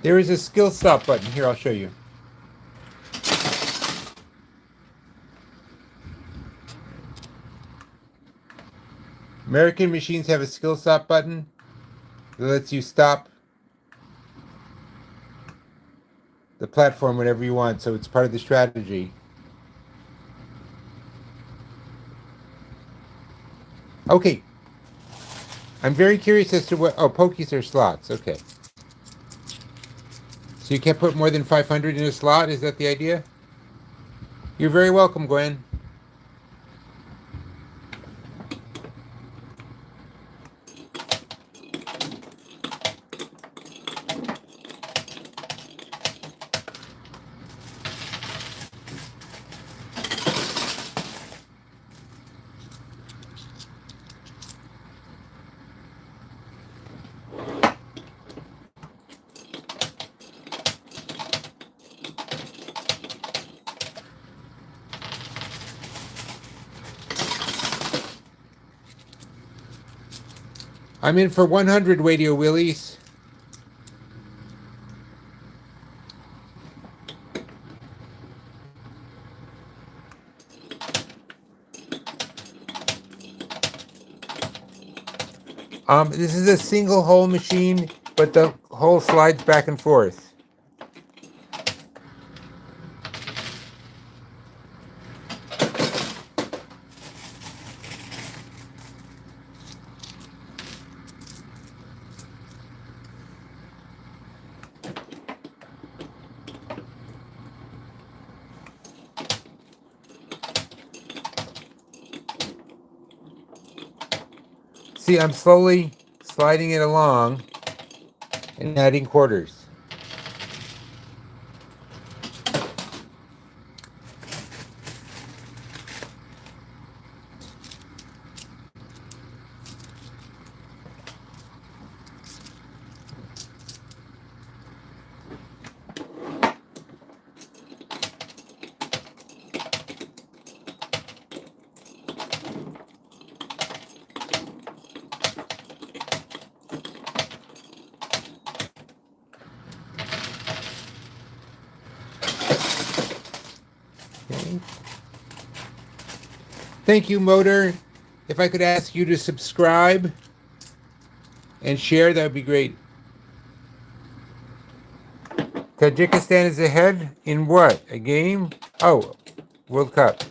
There is a skill stop button. Here, I'll show you. American machines have a skill stop button that lets you stop the platform whenever you want, so it's part of the strategy. Okay. I'm very curious as to what... Oh, pokies are slots. Okay. So you can't put more than 500 in a slot? Is that the idea? You're very welcome, Gwen. I'm in for 100 Radio Willies. This is a single hole machine, but the hole slides back and forth. See, I'm slowly sliding it along and adding quarters. Okay. Thank you, Motor. If I could ask you to subscribe and share, that would be great. Tajikistan is ahead in what? A game? Oh, World Cup.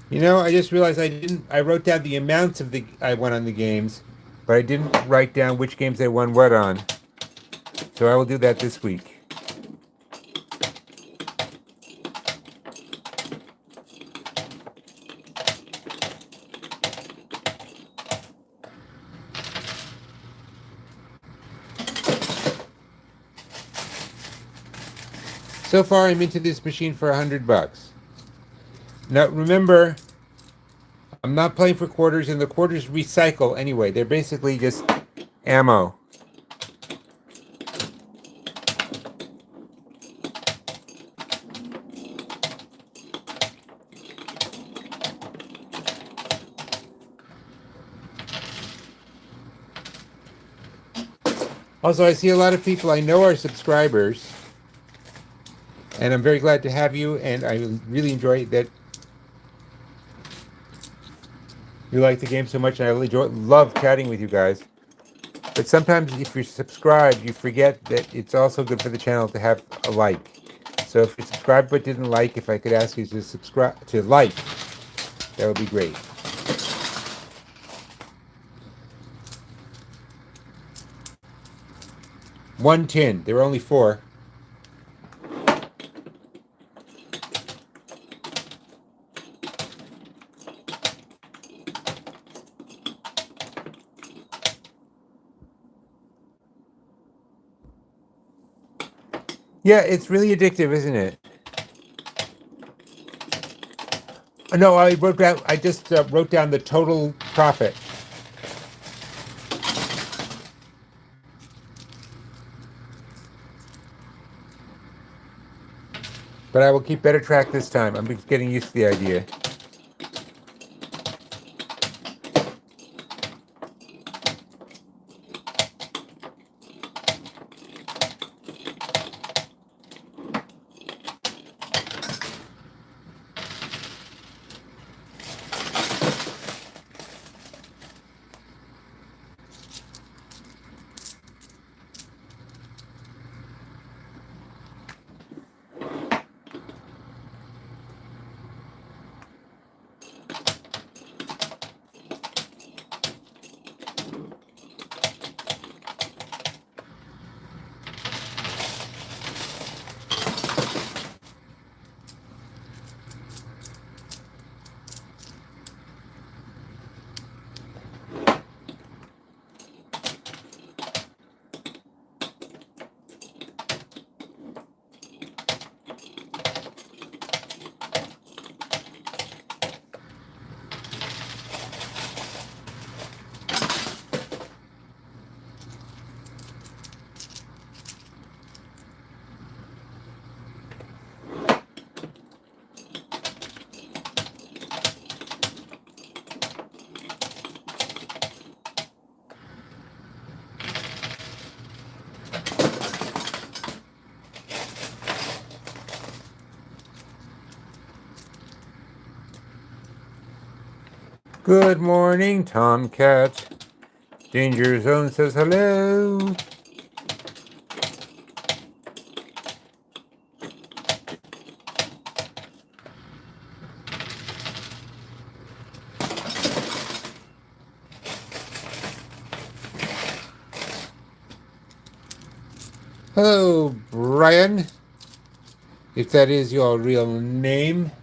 You know, I just realized I wrote down the amounts I won on the games, but I didn't write down which games I won what on. So I will do that this week. So far, I'm into this machine for $100. Now, remember, I'm not playing for quarters, and the quarters recycle anyway. They're basically just ammo. Also, I see a lot of people I know are subscribers, and I'm very glad to have you, and I really enjoy that you like the game so much, and I really love chatting with you guys. But sometimes if you're subscribed, you forget that it's also good for the channel to have a like. So if you subscribed but didn't like, if I could ask you to subscribe, to like, that would be great. One tin. There were only 4. Yeah, it's really addictive, isn't it? No, I just wrote down the total profit. But I will keep better track this time. I'm getting used to the idea. Good morning, Tomcat. Danger Zone says hello. Hello, Brian. If that is your real name.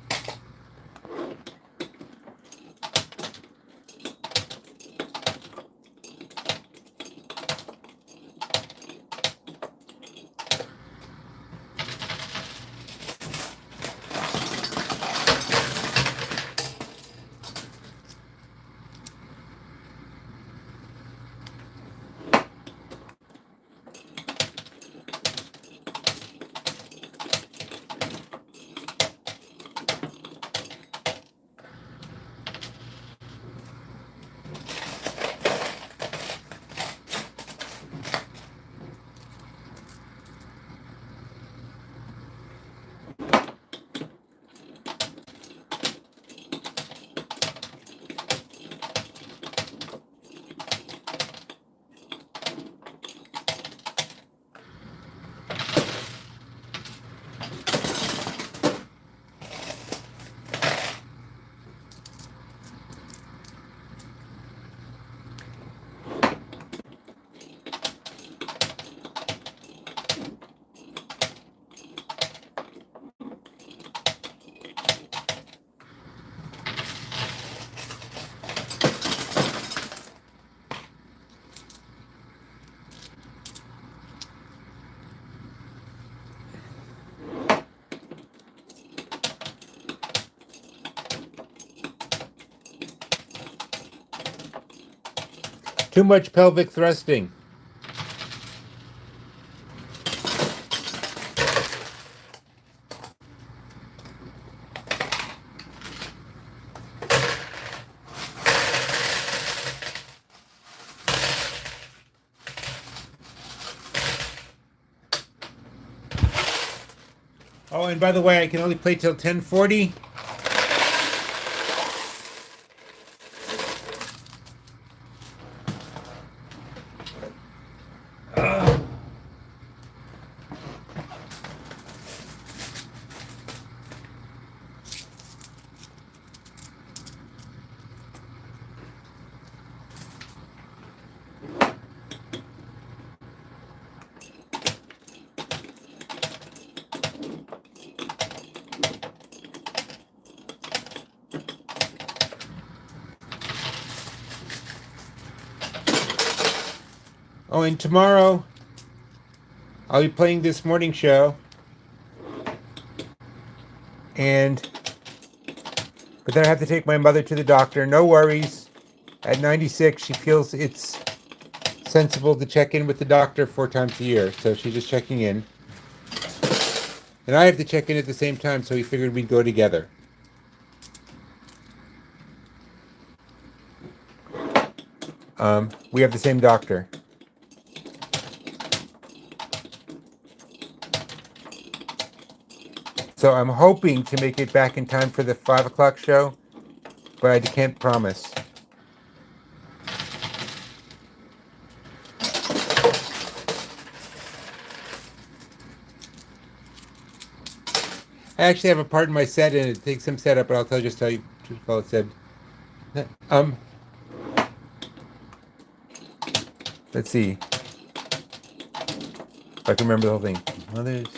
Too much pelvic thrusting. Oh, and by the way, I can only play till 10:40. Oh, and tomorrow I'll be playing this morning show. But then I have to take my mother to the doctor. No worries. At 96, she feels it's sensible to check in with the doctor 4 times a year. So she's just checking in. And I have to check in at the same time, so we figured we'd go together. We have the same doctor. So I'm hoping to make it back in time for the 5 o'clock show, but I can't promise. I actually have a part in my set, and it takes some setup, but I'll tell you what it said. Let's see if I can remember the whole thing. Mothers.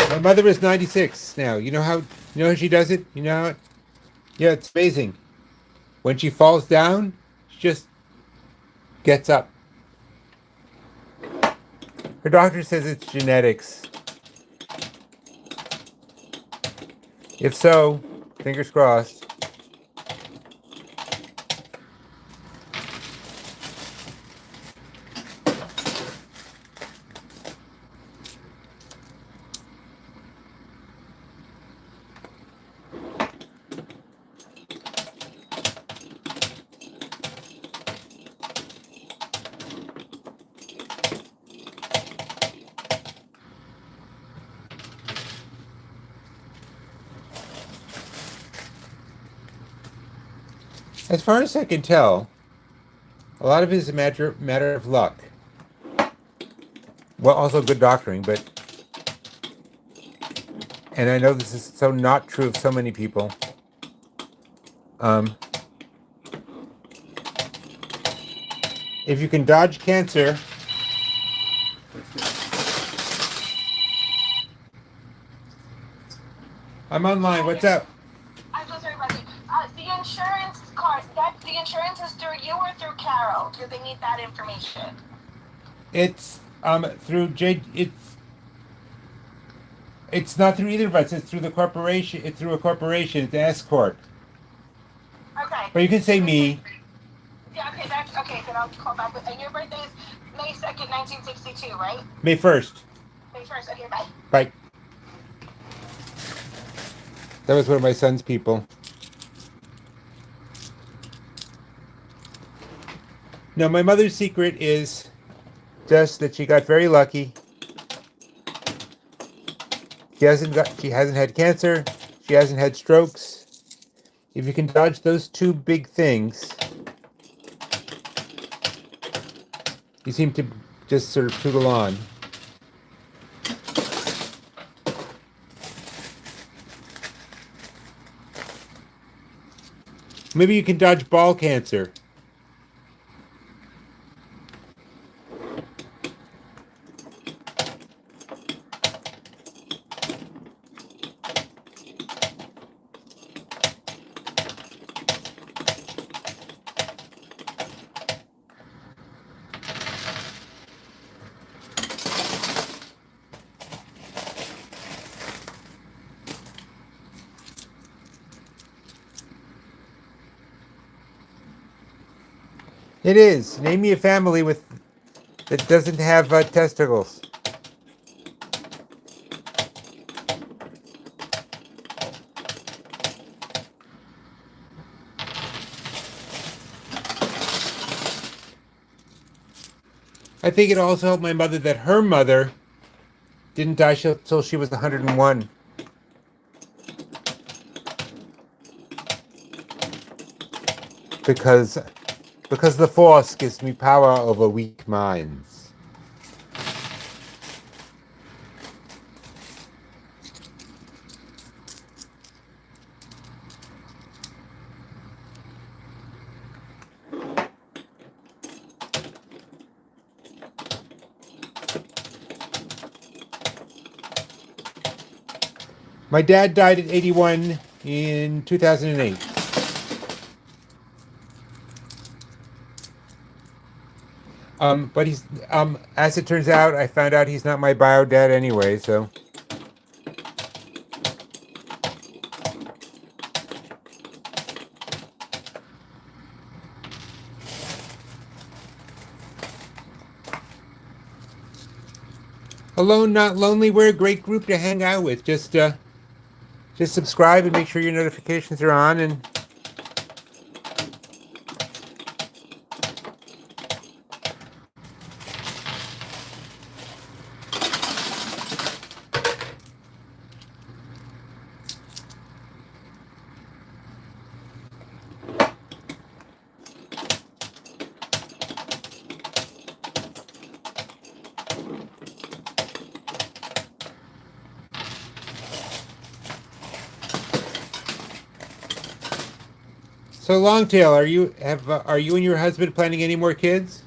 My mother is 96 now. You know how she does it? You know how yeah, it's amazing. When she falls down, she just gets up. Her doctor says it's genetics. If so, fingers crossed. As far as I can tell, a lot of it is a matter of luck. Well, also good doctoring, but and I know this is so not true of so many people. Um, if you can dodge cancer, I'm online. What's up? I'm so sorry about it. The insurance card, the insurance is through you or through Carol? Do they need that information? It's through J. It's not through either of us. It's through the corporation. It's through a corporation. It's S corp. Okay. But you can say me. Yeah, okay, that's okay, then I'll call back. And your birthday is May 2nd, 1962, right? May 1st. May 1st, okay, bye. Bye. That was one of my son's people. No, my mother's secret is just that she got very lucky. She hasn't had cancer. She hasn't had strokes. If you can dodge those two big things, you seem to just sort of tootle on. Maybe you can dodge ball cancer. It is. Name me a family that doesn't have testicles. I think it also helped my mother that her mother didn't die till she was 101. Because the Force gives me power over weak minds. My dad died at 81 in 2008. But he's as it turns out, I found out he's not my bio dad anyway, so. Alone, not lonely. We're a great group to hang out with. Just subscribe and make sure your notifications are on. And so, Longtail, are you and your husband planning any more kids?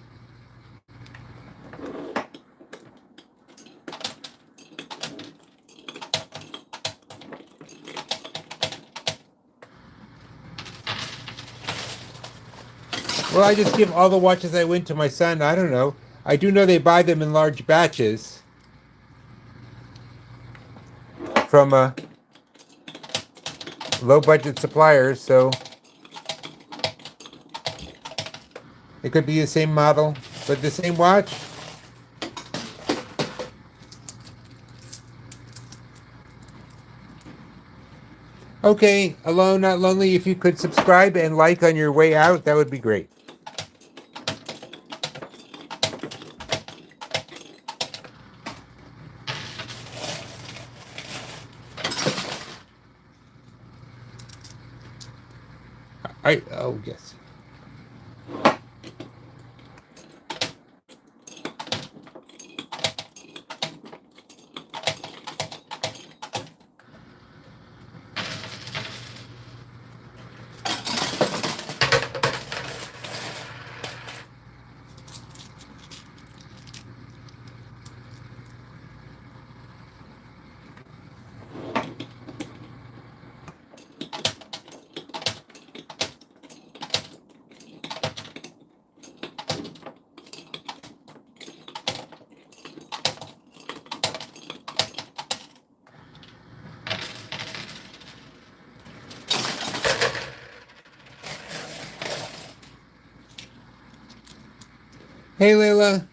Well, I just give all the watches I win to my son. I don't know. I do know they buy them in large batches from low-budget suppliers, so it could be the same model, but the same watch. Okay, Alone, Not Lonely, if you could subscribe and like on your way out, that would be great. Oh, yes. Hey, Layla.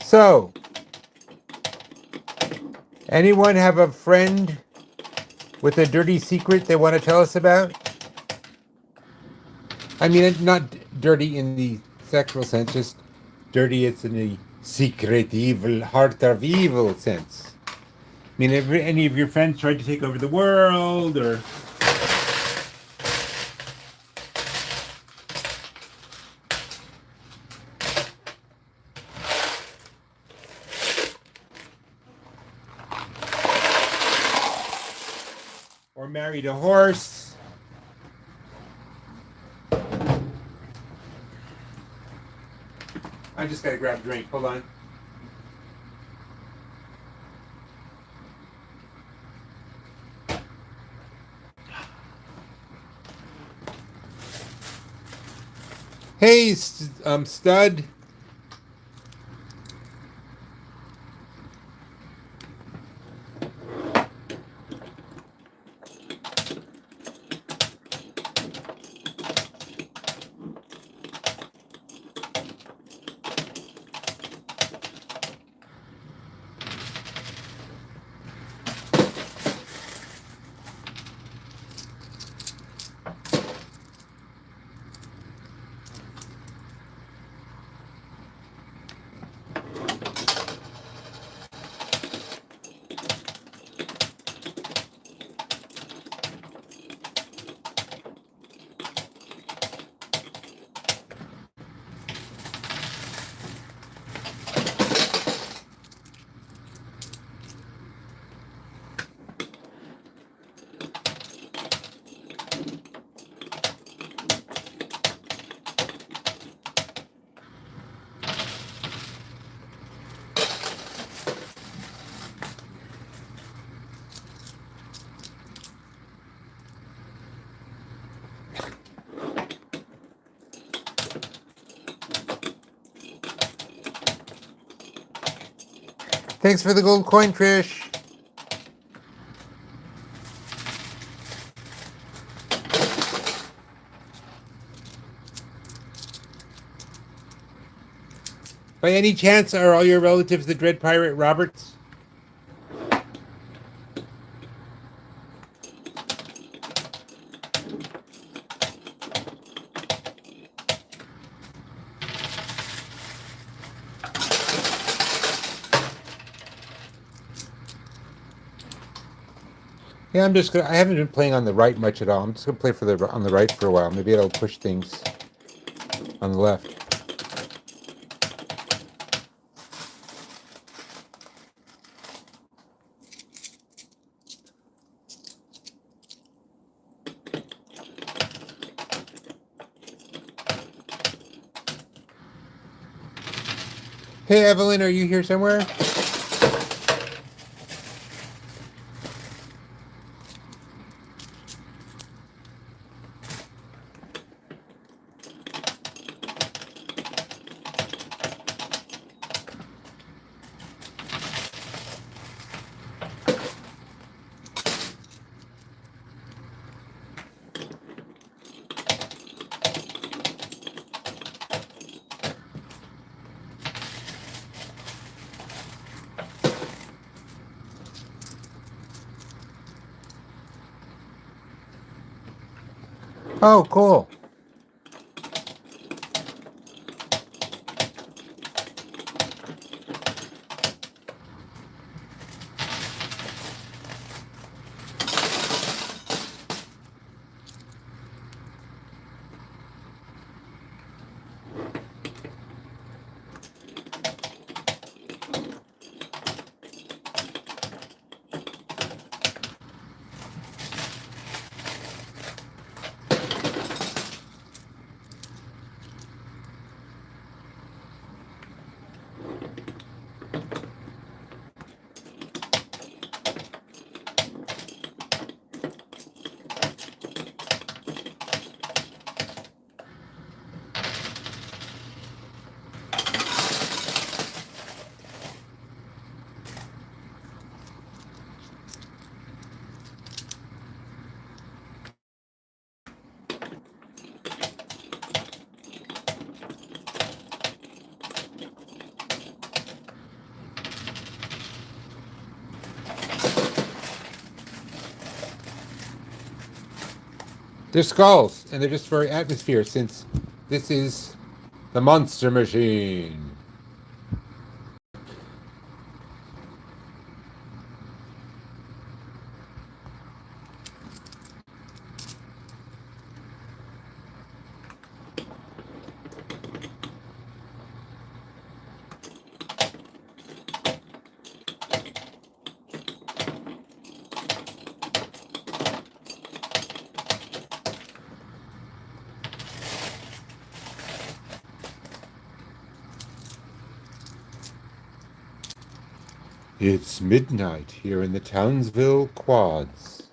So, anyone have a friend with a dirty secret they want to tell us about? I mean, not dirty in the sexual sense, just dirty it's in the secret evil, heart of evil sense. I mean, have any of your friends tried to take over the world, or married a horse? I just gotta grab a drink. Hold on. Hey, stud. Thanks for the gold coin, Trish. By any chance, are all your relatives the Dread Pirate Roberts? Yeah, I haven't been playing on the right much at all. I'm just gonna play on the right for a while. Maybe it'll push things on the left. Hey, Evelyn, are you here somewhere? Oh, cool. They're skulls, and they're just for atmosphere, since this is the Monster Machine. It's midnight here in the Townsville Quads.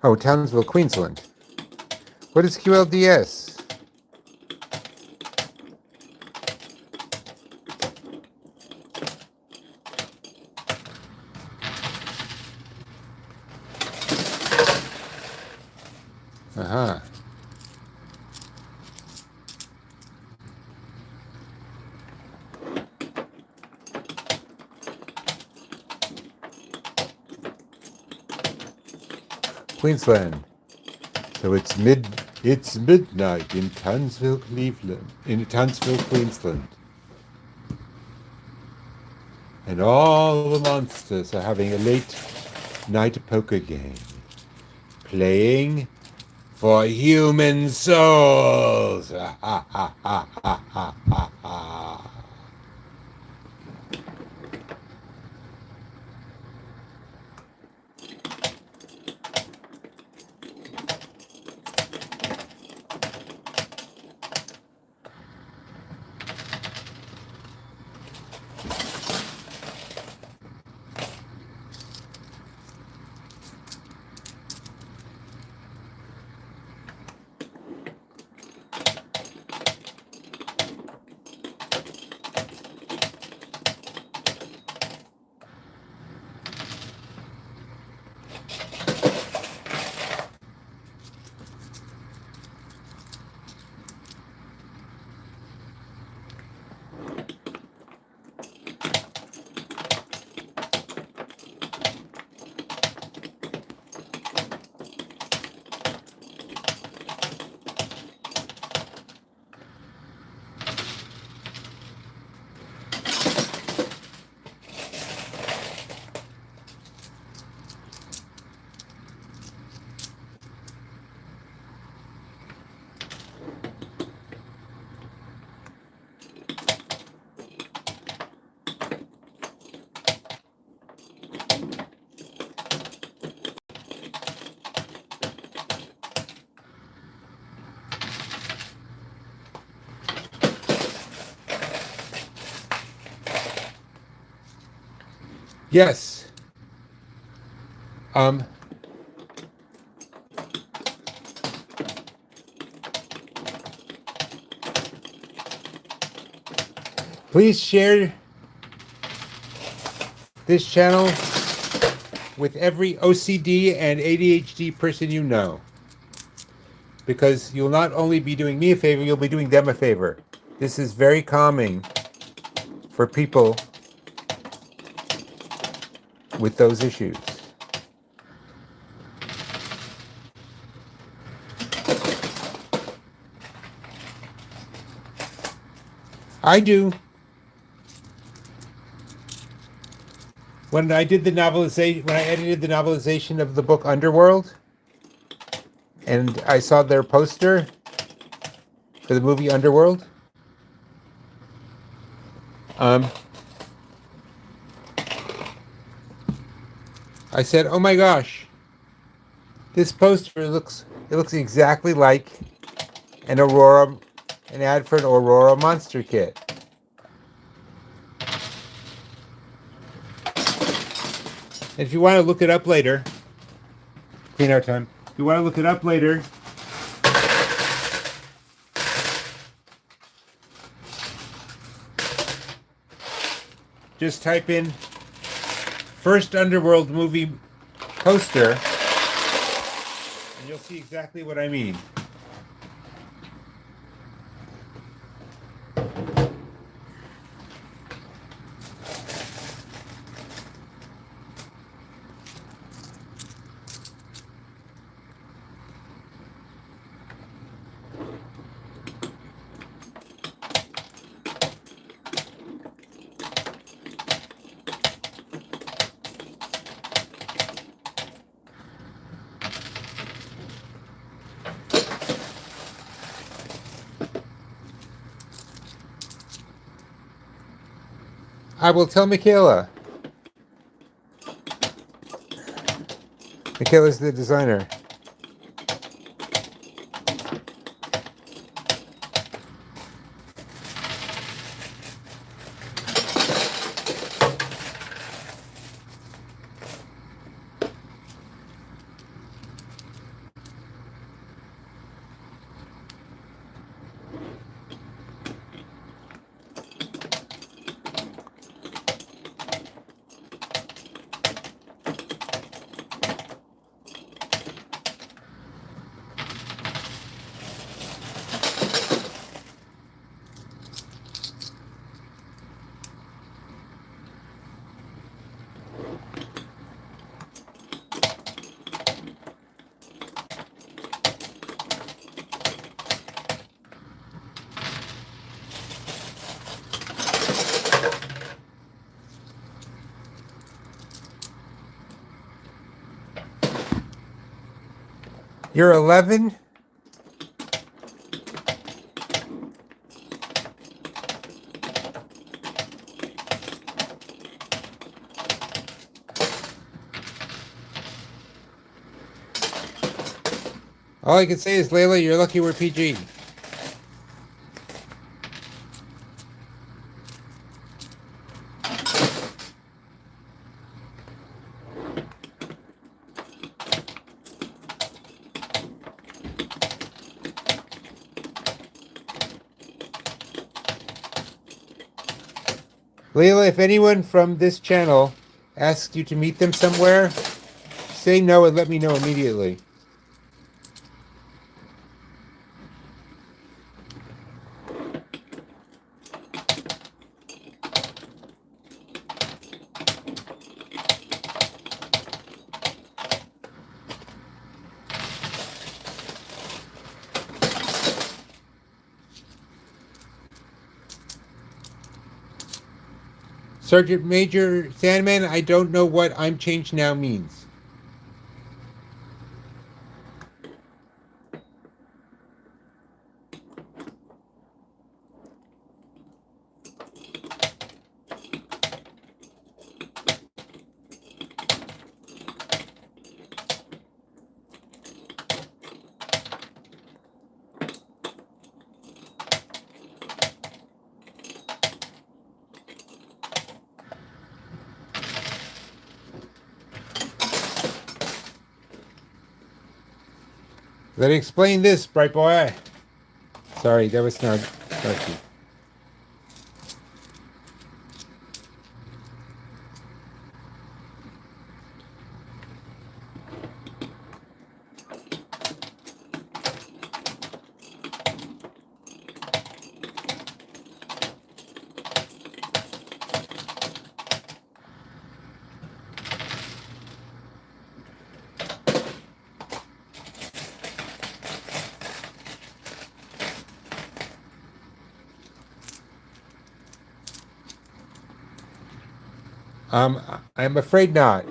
Oh, Townsville, Queensland. What is QLDS? Uh-huh. Queensland. So it's midnight in Townsville, Queensland. And all the monsters are having a late night poker game. Playing for human souls. Yes. Um, please share this channel with every OCD and ADHD person you know. Because you'll not only be doing me a favor, you'll be doing them a favor. This is very calming for people with those issues. I do. When I did the novelization, when I edited the novelization of the book Underworld, and I saw their poster for the movie Underworld, I said, "Oh my gosh, this poster looks exactly like an an ad for an Aurora Monster Kit." And if you want to look it up later, clean our time. If you want to look it up later, just type in first Underworld movie poster, and you'll see exactly what I mean. I will tell Michaela. Michaela's the designer. You're 11? All I can say is, Layla, you're lucky we're PG. Layla, if anyone from this channel asks you to meet them somewhere, say no and let me know immediately. Sergeant Major Sandman, I don't know what I'm changed now means. Let me explain this, bright boy. Sorry, that was not Snarky. I'm afraid not.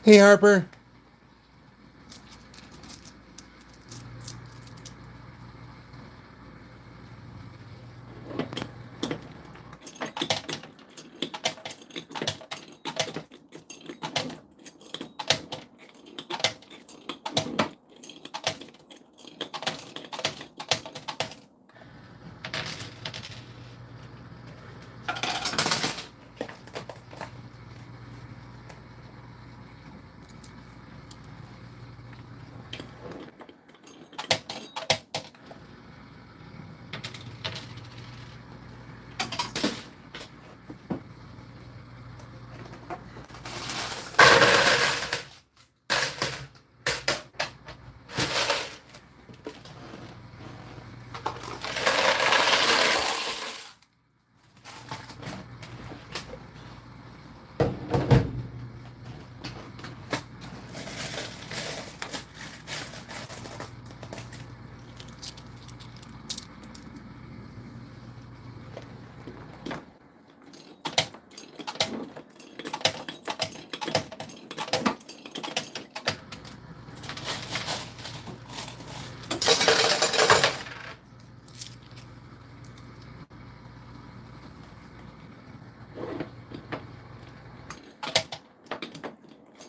Hey, Harper.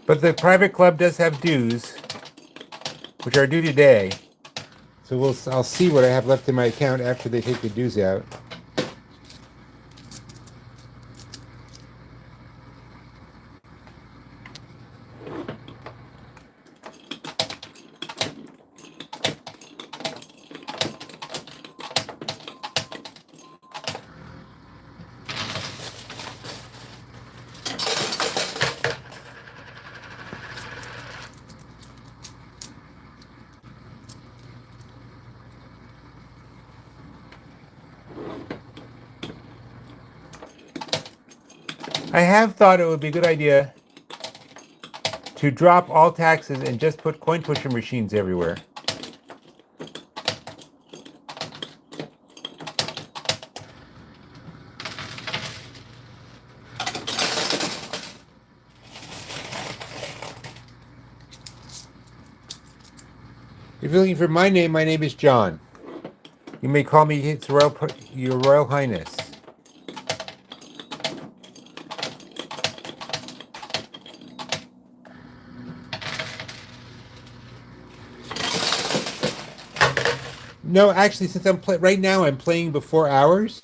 But the private club does have dues, which are due today. So I'll see what I have left in my account after they take the dues out. I have thought it would be a good idea to drop all taxes and just put coin pusher machines everywhere. If you're looking for my name is John. You may call me Your Royal Highness. No, actually, since right now I'm playing before hours.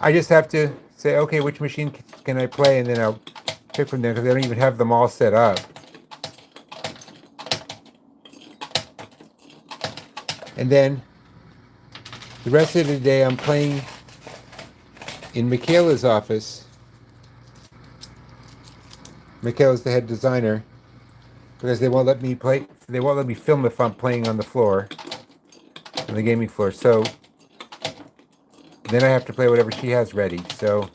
I just have to say, okay, which machine can I play, and then I'll pick from them because I don't even have them all set up. And then the rest of the day I'm playing in Michaela's office. Michaela's the head designer because they won't let me play. They won't let me film if I'm playing on the floor, on the gaming floor. So then I have to play whatever she has ready. So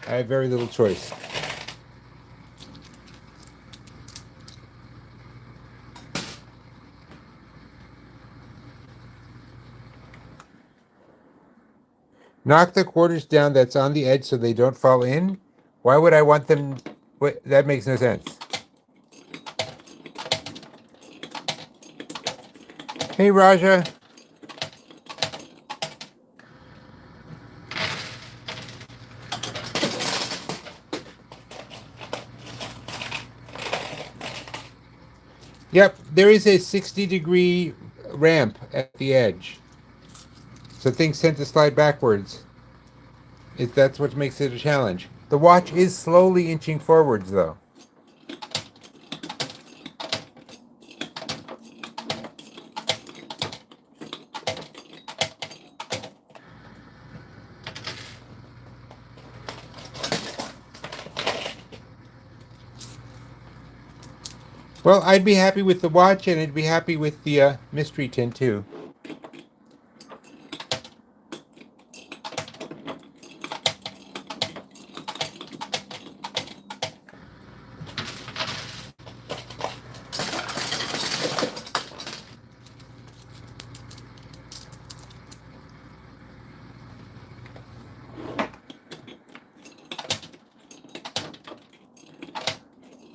I have very little choice. Knock the quarters down that's on the edge so they don't fall in? Why would I want them? Wait, that makes no sense. Hey, Raja. Yep, there is a 60-degree ramp at the edge. So things tend to slide backwards. That's what makes it a challenge. The watch is slowly inching forwards, though. Well, I'd be happy with the watch, and I'd be happy with the mystery tin, too.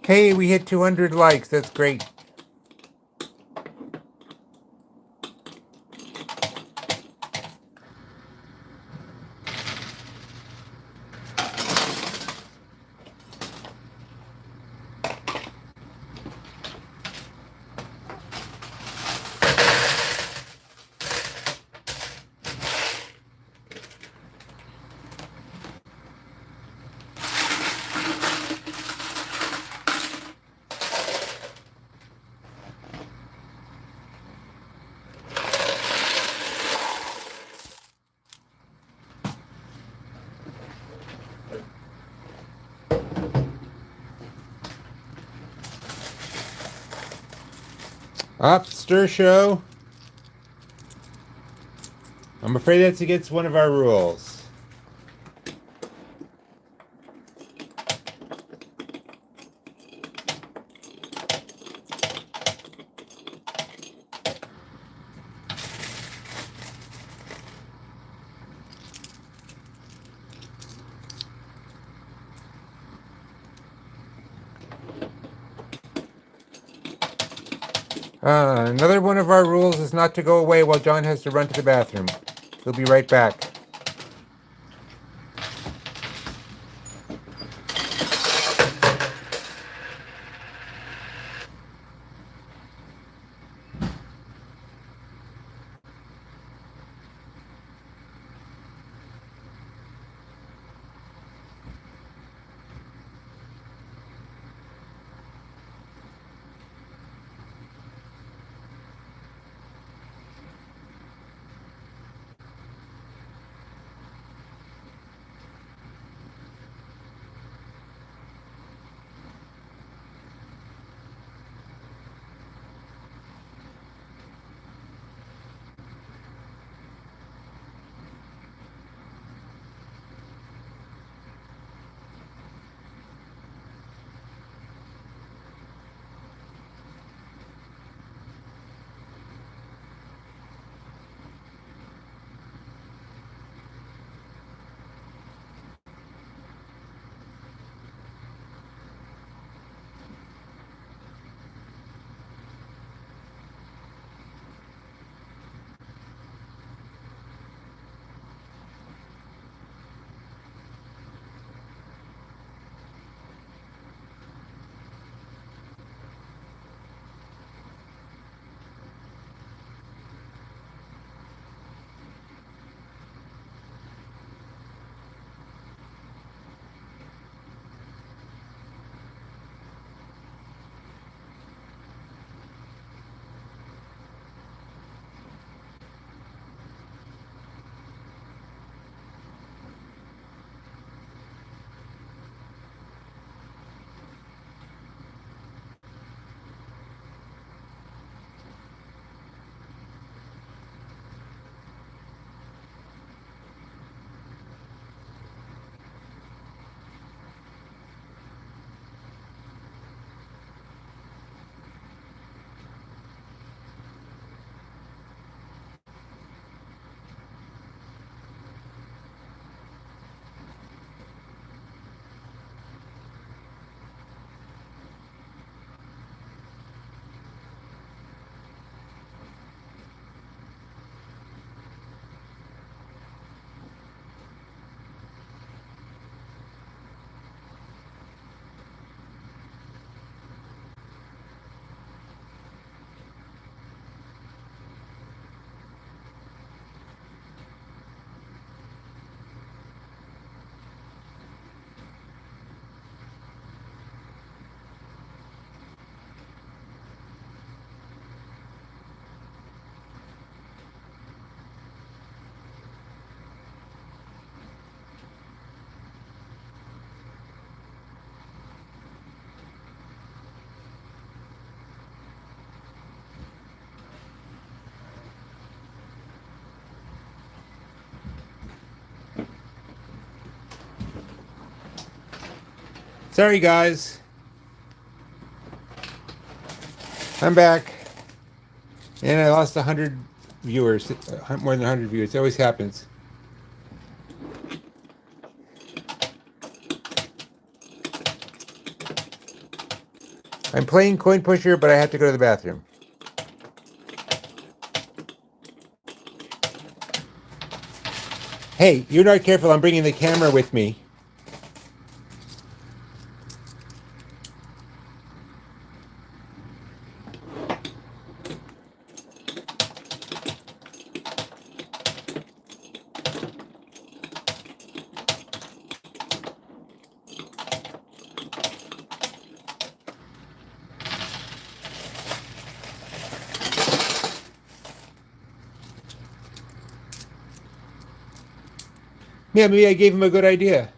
Hey, we hit 200 likes. That's great. Up, stir show. I'm afraid that's against one of our rules. Another one of our rules is not to go away while John has to run to the bathroom. He'll be right back. Sorry, guys. I'm back. And I lost 100 viewers. More than 100 viewers. It always happens. I'm playing Coin Pusher, but I have to go to the bathroom. Hey, you're not careful. I'm bringing the camera with me. Yeah, maybe I gave him a good idea.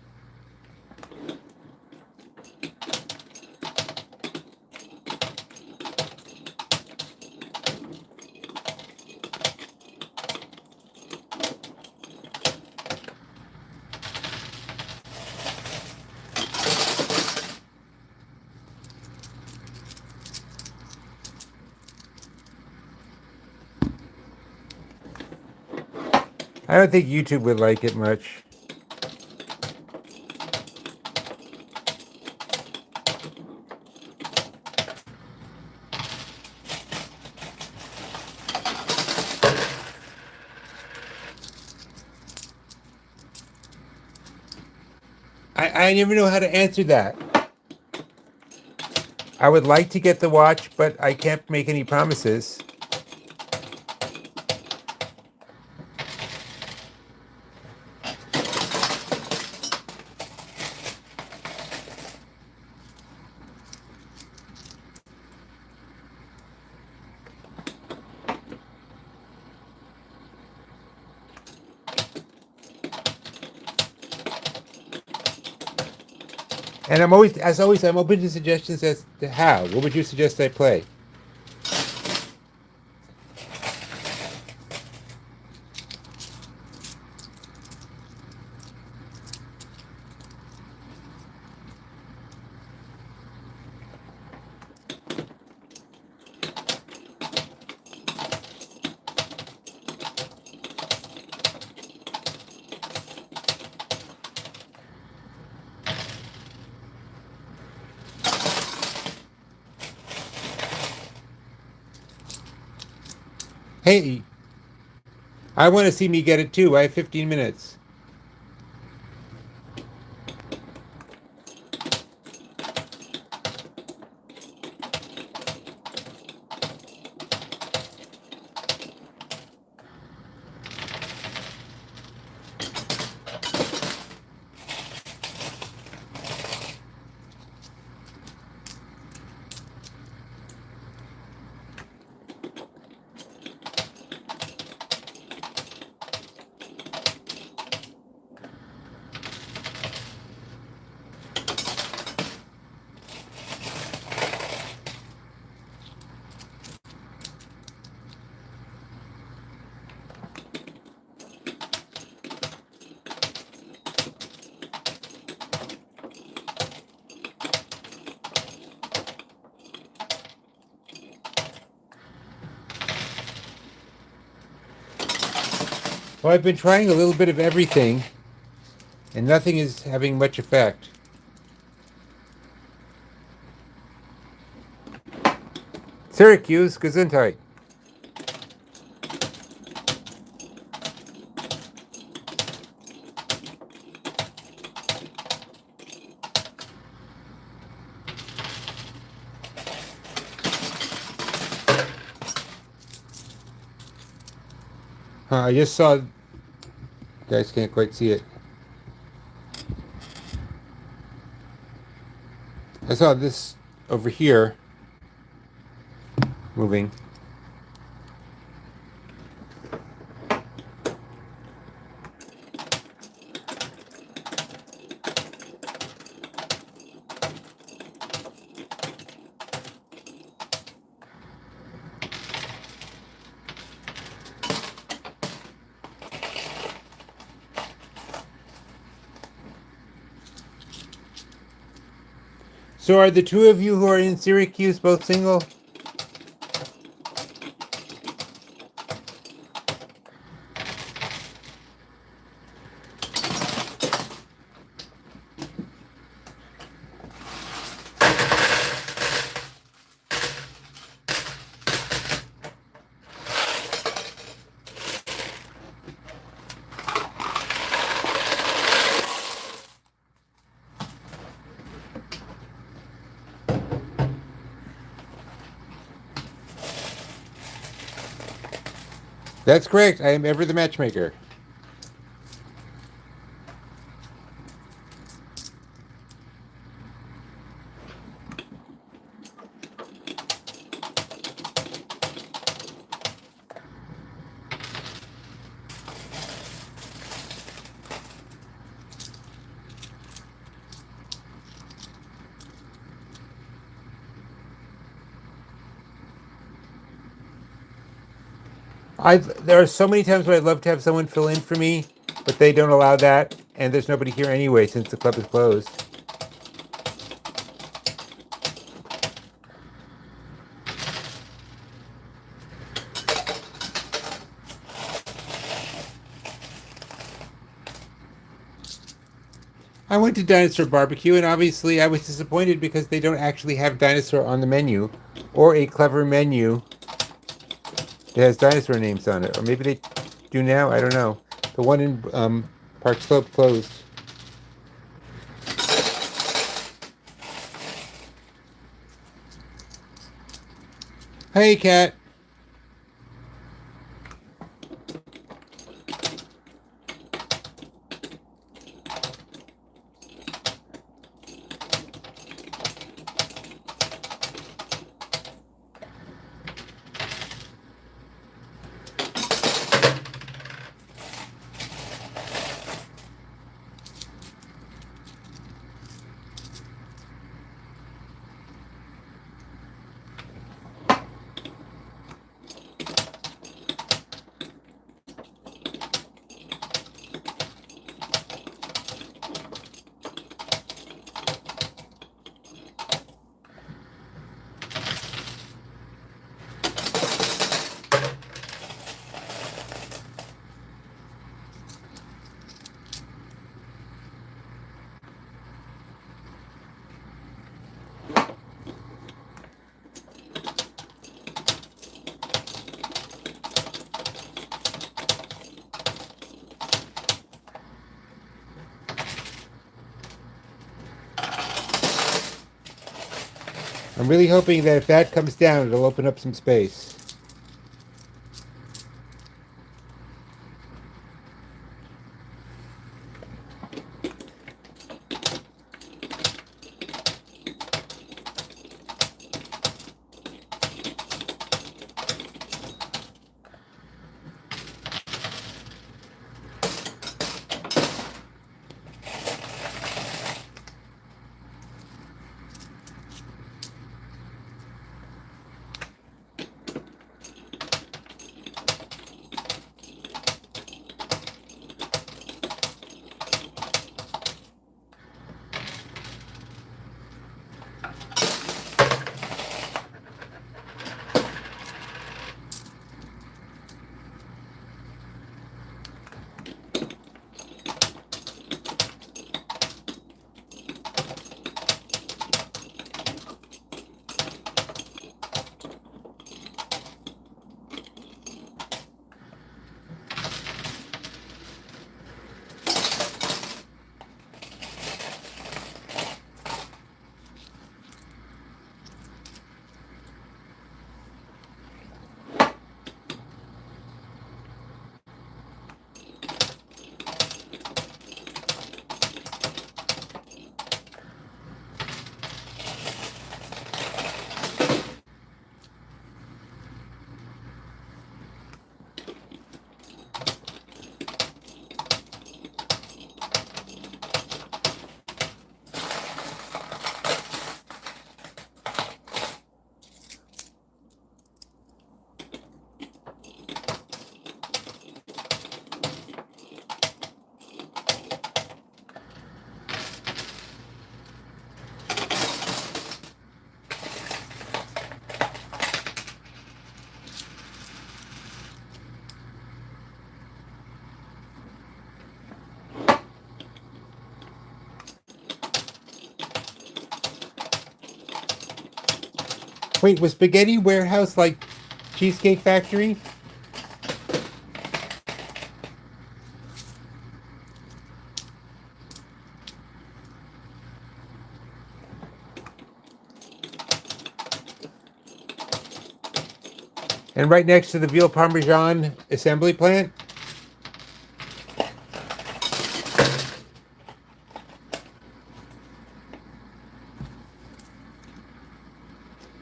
I don't think YouTube would like it much. I never know how to answer that. I would like to get the watch, but I can't make any promises. And I'm always, as always, I'm open to suggestions as to how. What would you suggest I play? Hey, I want to see me get it too. I have 15 minutes. Well, I've been trying a little bit of everything, and nothing is having much effect. Syracuse, Gesundheit. I just saw, you guys can't quite see it. I saw this over here moving. So are the two of you who are in Syracuse both single? That's correct. I am ever the matchmaker. There are so many times where I'd love to have someone fill in for me, but they don't allow that, and there's nobody here anyway since the club is closed. I went to Dinosaur Barbecue, and obviously I was disappointed because they don't actually have dinosaur on the menu, or a clever menu that has dinosaur names on it. Or maybe they do now, I don't know. The one in Park Slope closed. Hey, cat. I'm really hoping that if that comes down, it'll open up some space. Wait, was Spaghetti Warehouse like Cheesecake Factory? And right next to the veal parmesan assembly plant?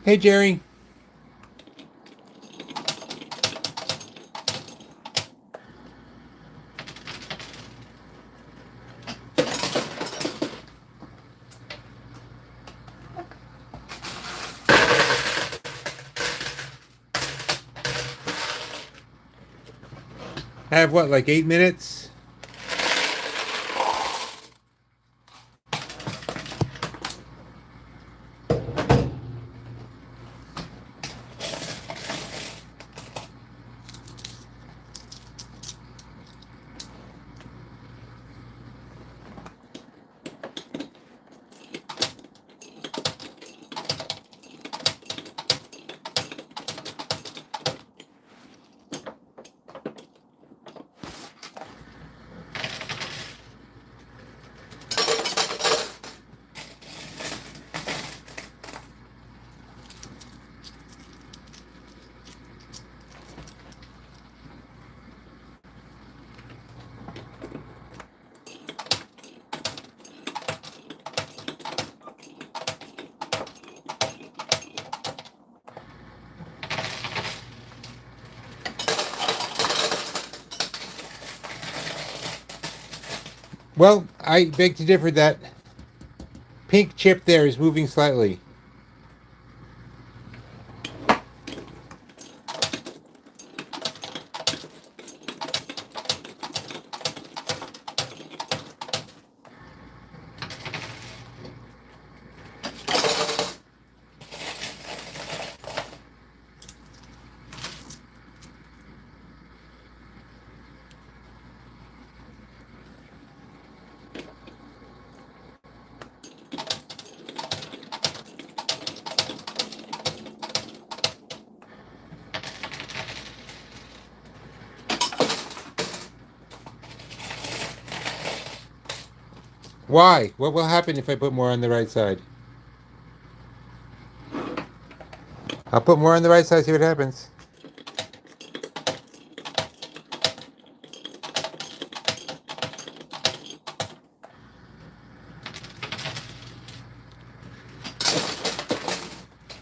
Hey, Jerry. I have what, like 8 minutes? Well, I beg to differ. That pink chip there is moving slightly. Why? What will happen if I put more on the right side? I'll put more on the right side, see what happens.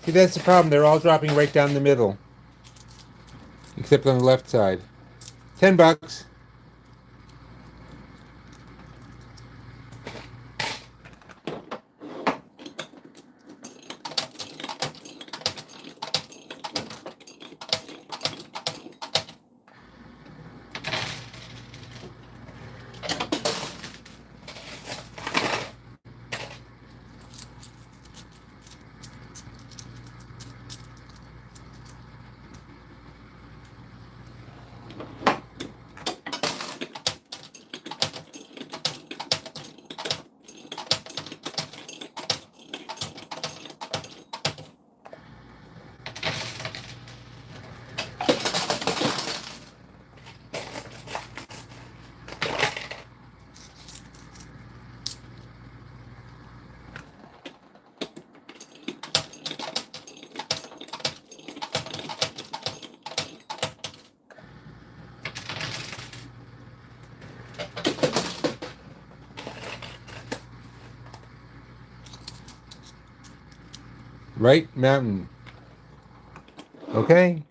See, that's the problem. They're all dropping right down the middle. Except on the left side. $10. Right mountain. Okay.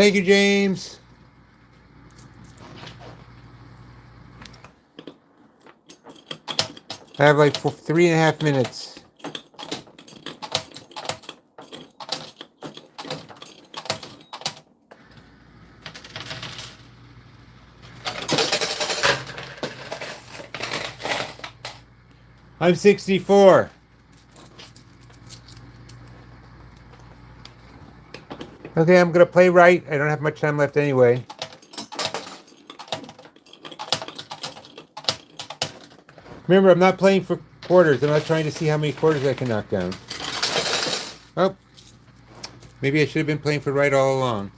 Thank you, James. I have like 3.5 minutes. I'm 64. Okay, I'm going to play right. I don't have much time left anyway. Remember, I'm not playing for quarters. I'm not trying to see how many quarters I can knock down. Oh, maybe I should have been playing for right all along.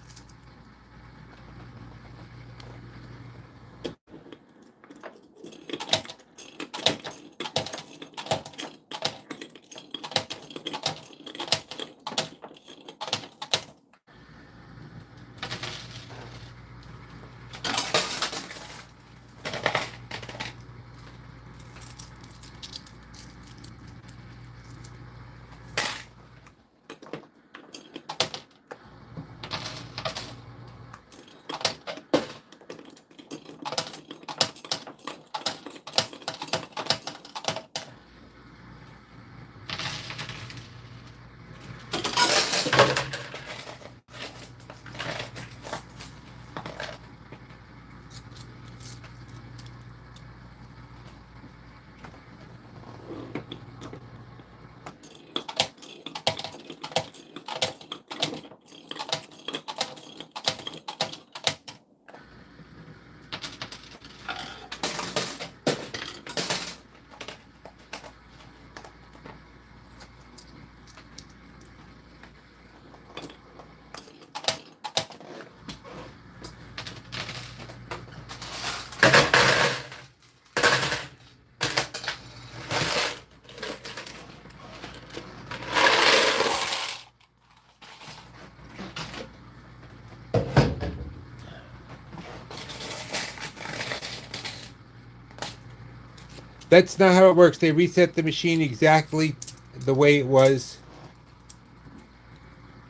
That's not how it works. They reset the machine exactly the way it was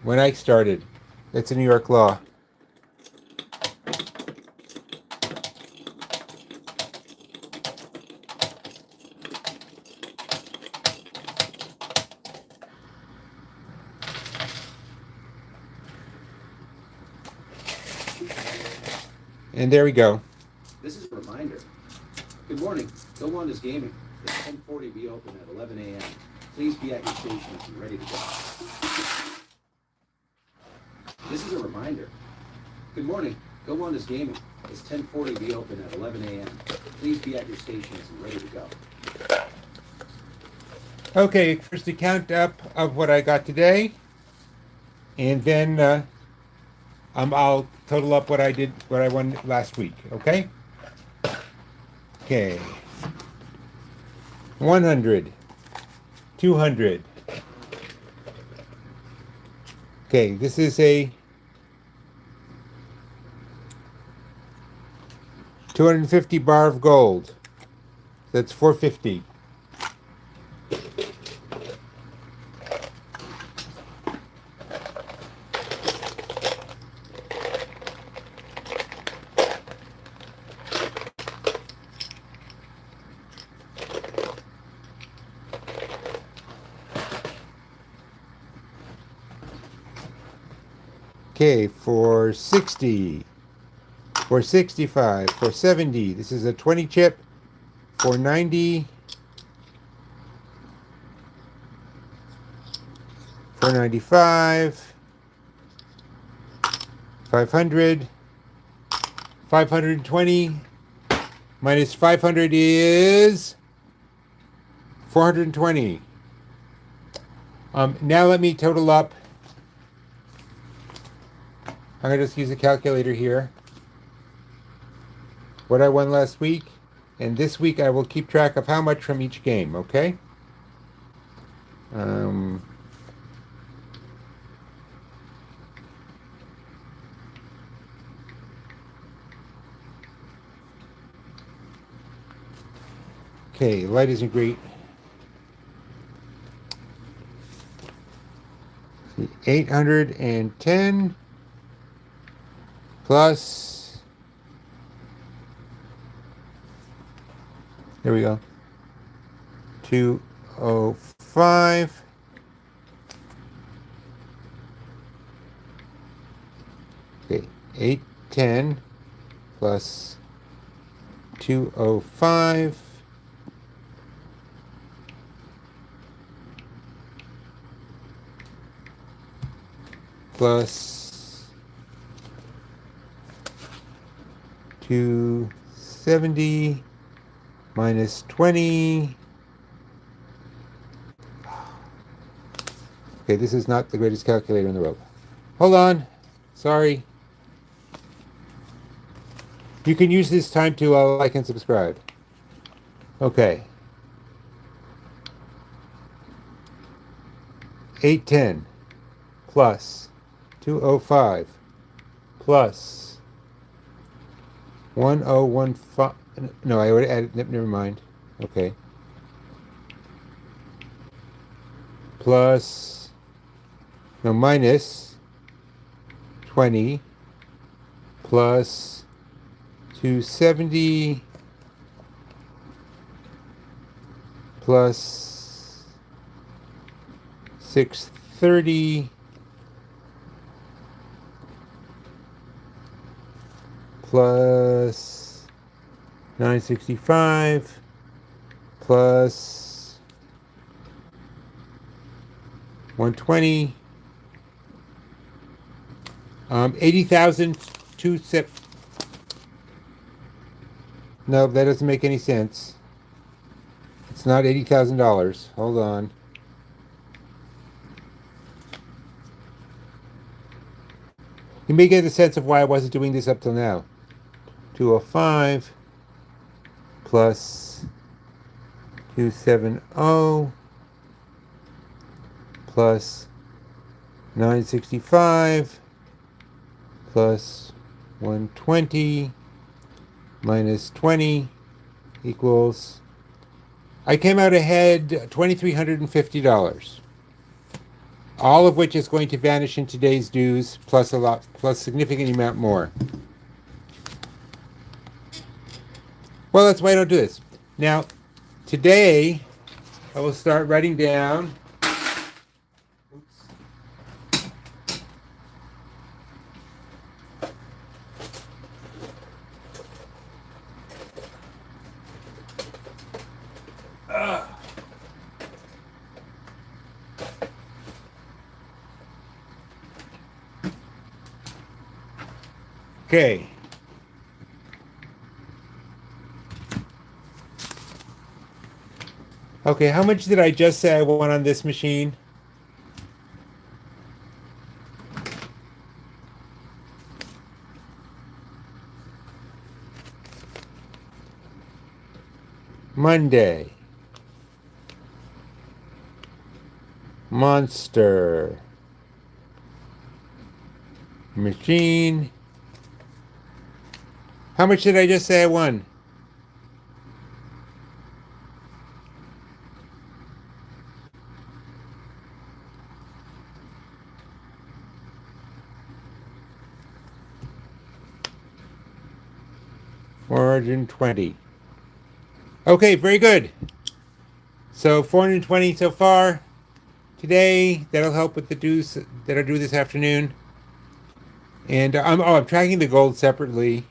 when I started. That's a New York law. And there we go. This is a reminder. Good morning. Go Wanda's Gaming. It's 10:40. Be open at 11 a.m. Please be at your stations and ready to go. This is a reminder. Good morning. Go Wanda's Gaming. It's 10:40. Be open at 11 a.m. Please be at your stations and ready to go. Okay, first a count up of what I got today, and then I'll total up what I won last week. Okay. Okay. 100, 200. Okay, this is a 250 bar of gold. That's 450. Okay, 460, 465, 470. This is a 20 chip. 490, 495, 500, 520, minus 500 is 420. Now let me total up. I'm going to just use a calculator here. What I won last week. And this week I will keep track of how much from each game, okay? Okay, light isn't great. 810. plus, there we go, 205 okay, 810 plus 205 plus 270 minus 20. Okay, this is not the greatest calculator in the world. Hold on. Sorry. You can use this time to like and subscribe. Okay. 810 plus 205 plus 1015. No, I already added. Never mind. Okay. Plus, no, minus 20 plus 270 plus 630 plus 965 plus 120 80,000 No, that doesn't make any sense. It's not $80,000. Hold on. You may get a sense of why I wasn't doing this up till now. 205 plus 270 plus 965 plus 120 minus 20 equals, I came out ahead $2,350. All of which is going to vanish in today's dues, plus significant amount more. Well, that's why I don't do this. Now, today, I will start writing down. Okay. Okay, how much did I just say I won on this machine? Monday. Monster. Machine. How much did I just say I won? $420. Okay, very good. So 420 so far. Today, that'll help with the dues that are due this afternoon. And I'm tracking the gold separately.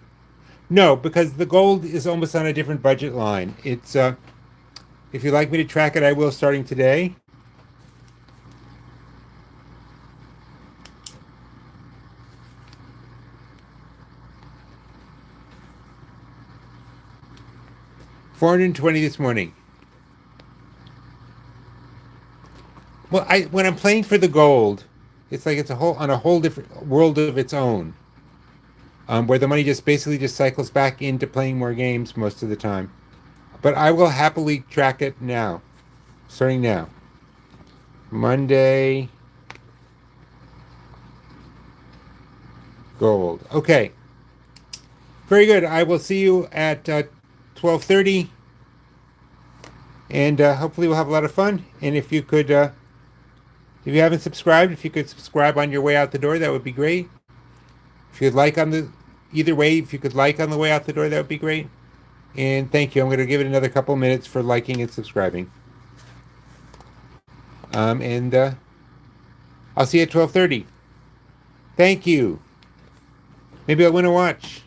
No, because the gold is almost on a different budget line. It's if you'd like me to track it, I will starting today. $420 this morning. Well, when I'm playing for the gold, it's like it's on a whole different world of its own. Where the money just basically just cycles back into playing more games most of the time. But I will happily track it now. Starting now. Monday. Gold. Okay. Very good. I will see you at 12:30. And hopefully we'll have a lot of fun. And if you could, if you haven't subscribed, if you could subscribe on your way out the door, that would be great. If you'd like on the either way, if you could like on the way out the door, that would be great. And thank you. I'm going to give it another couple minutes for liking and subscribing. And I'll see you at 12:30. Thank you. Maybe I'll win a watch.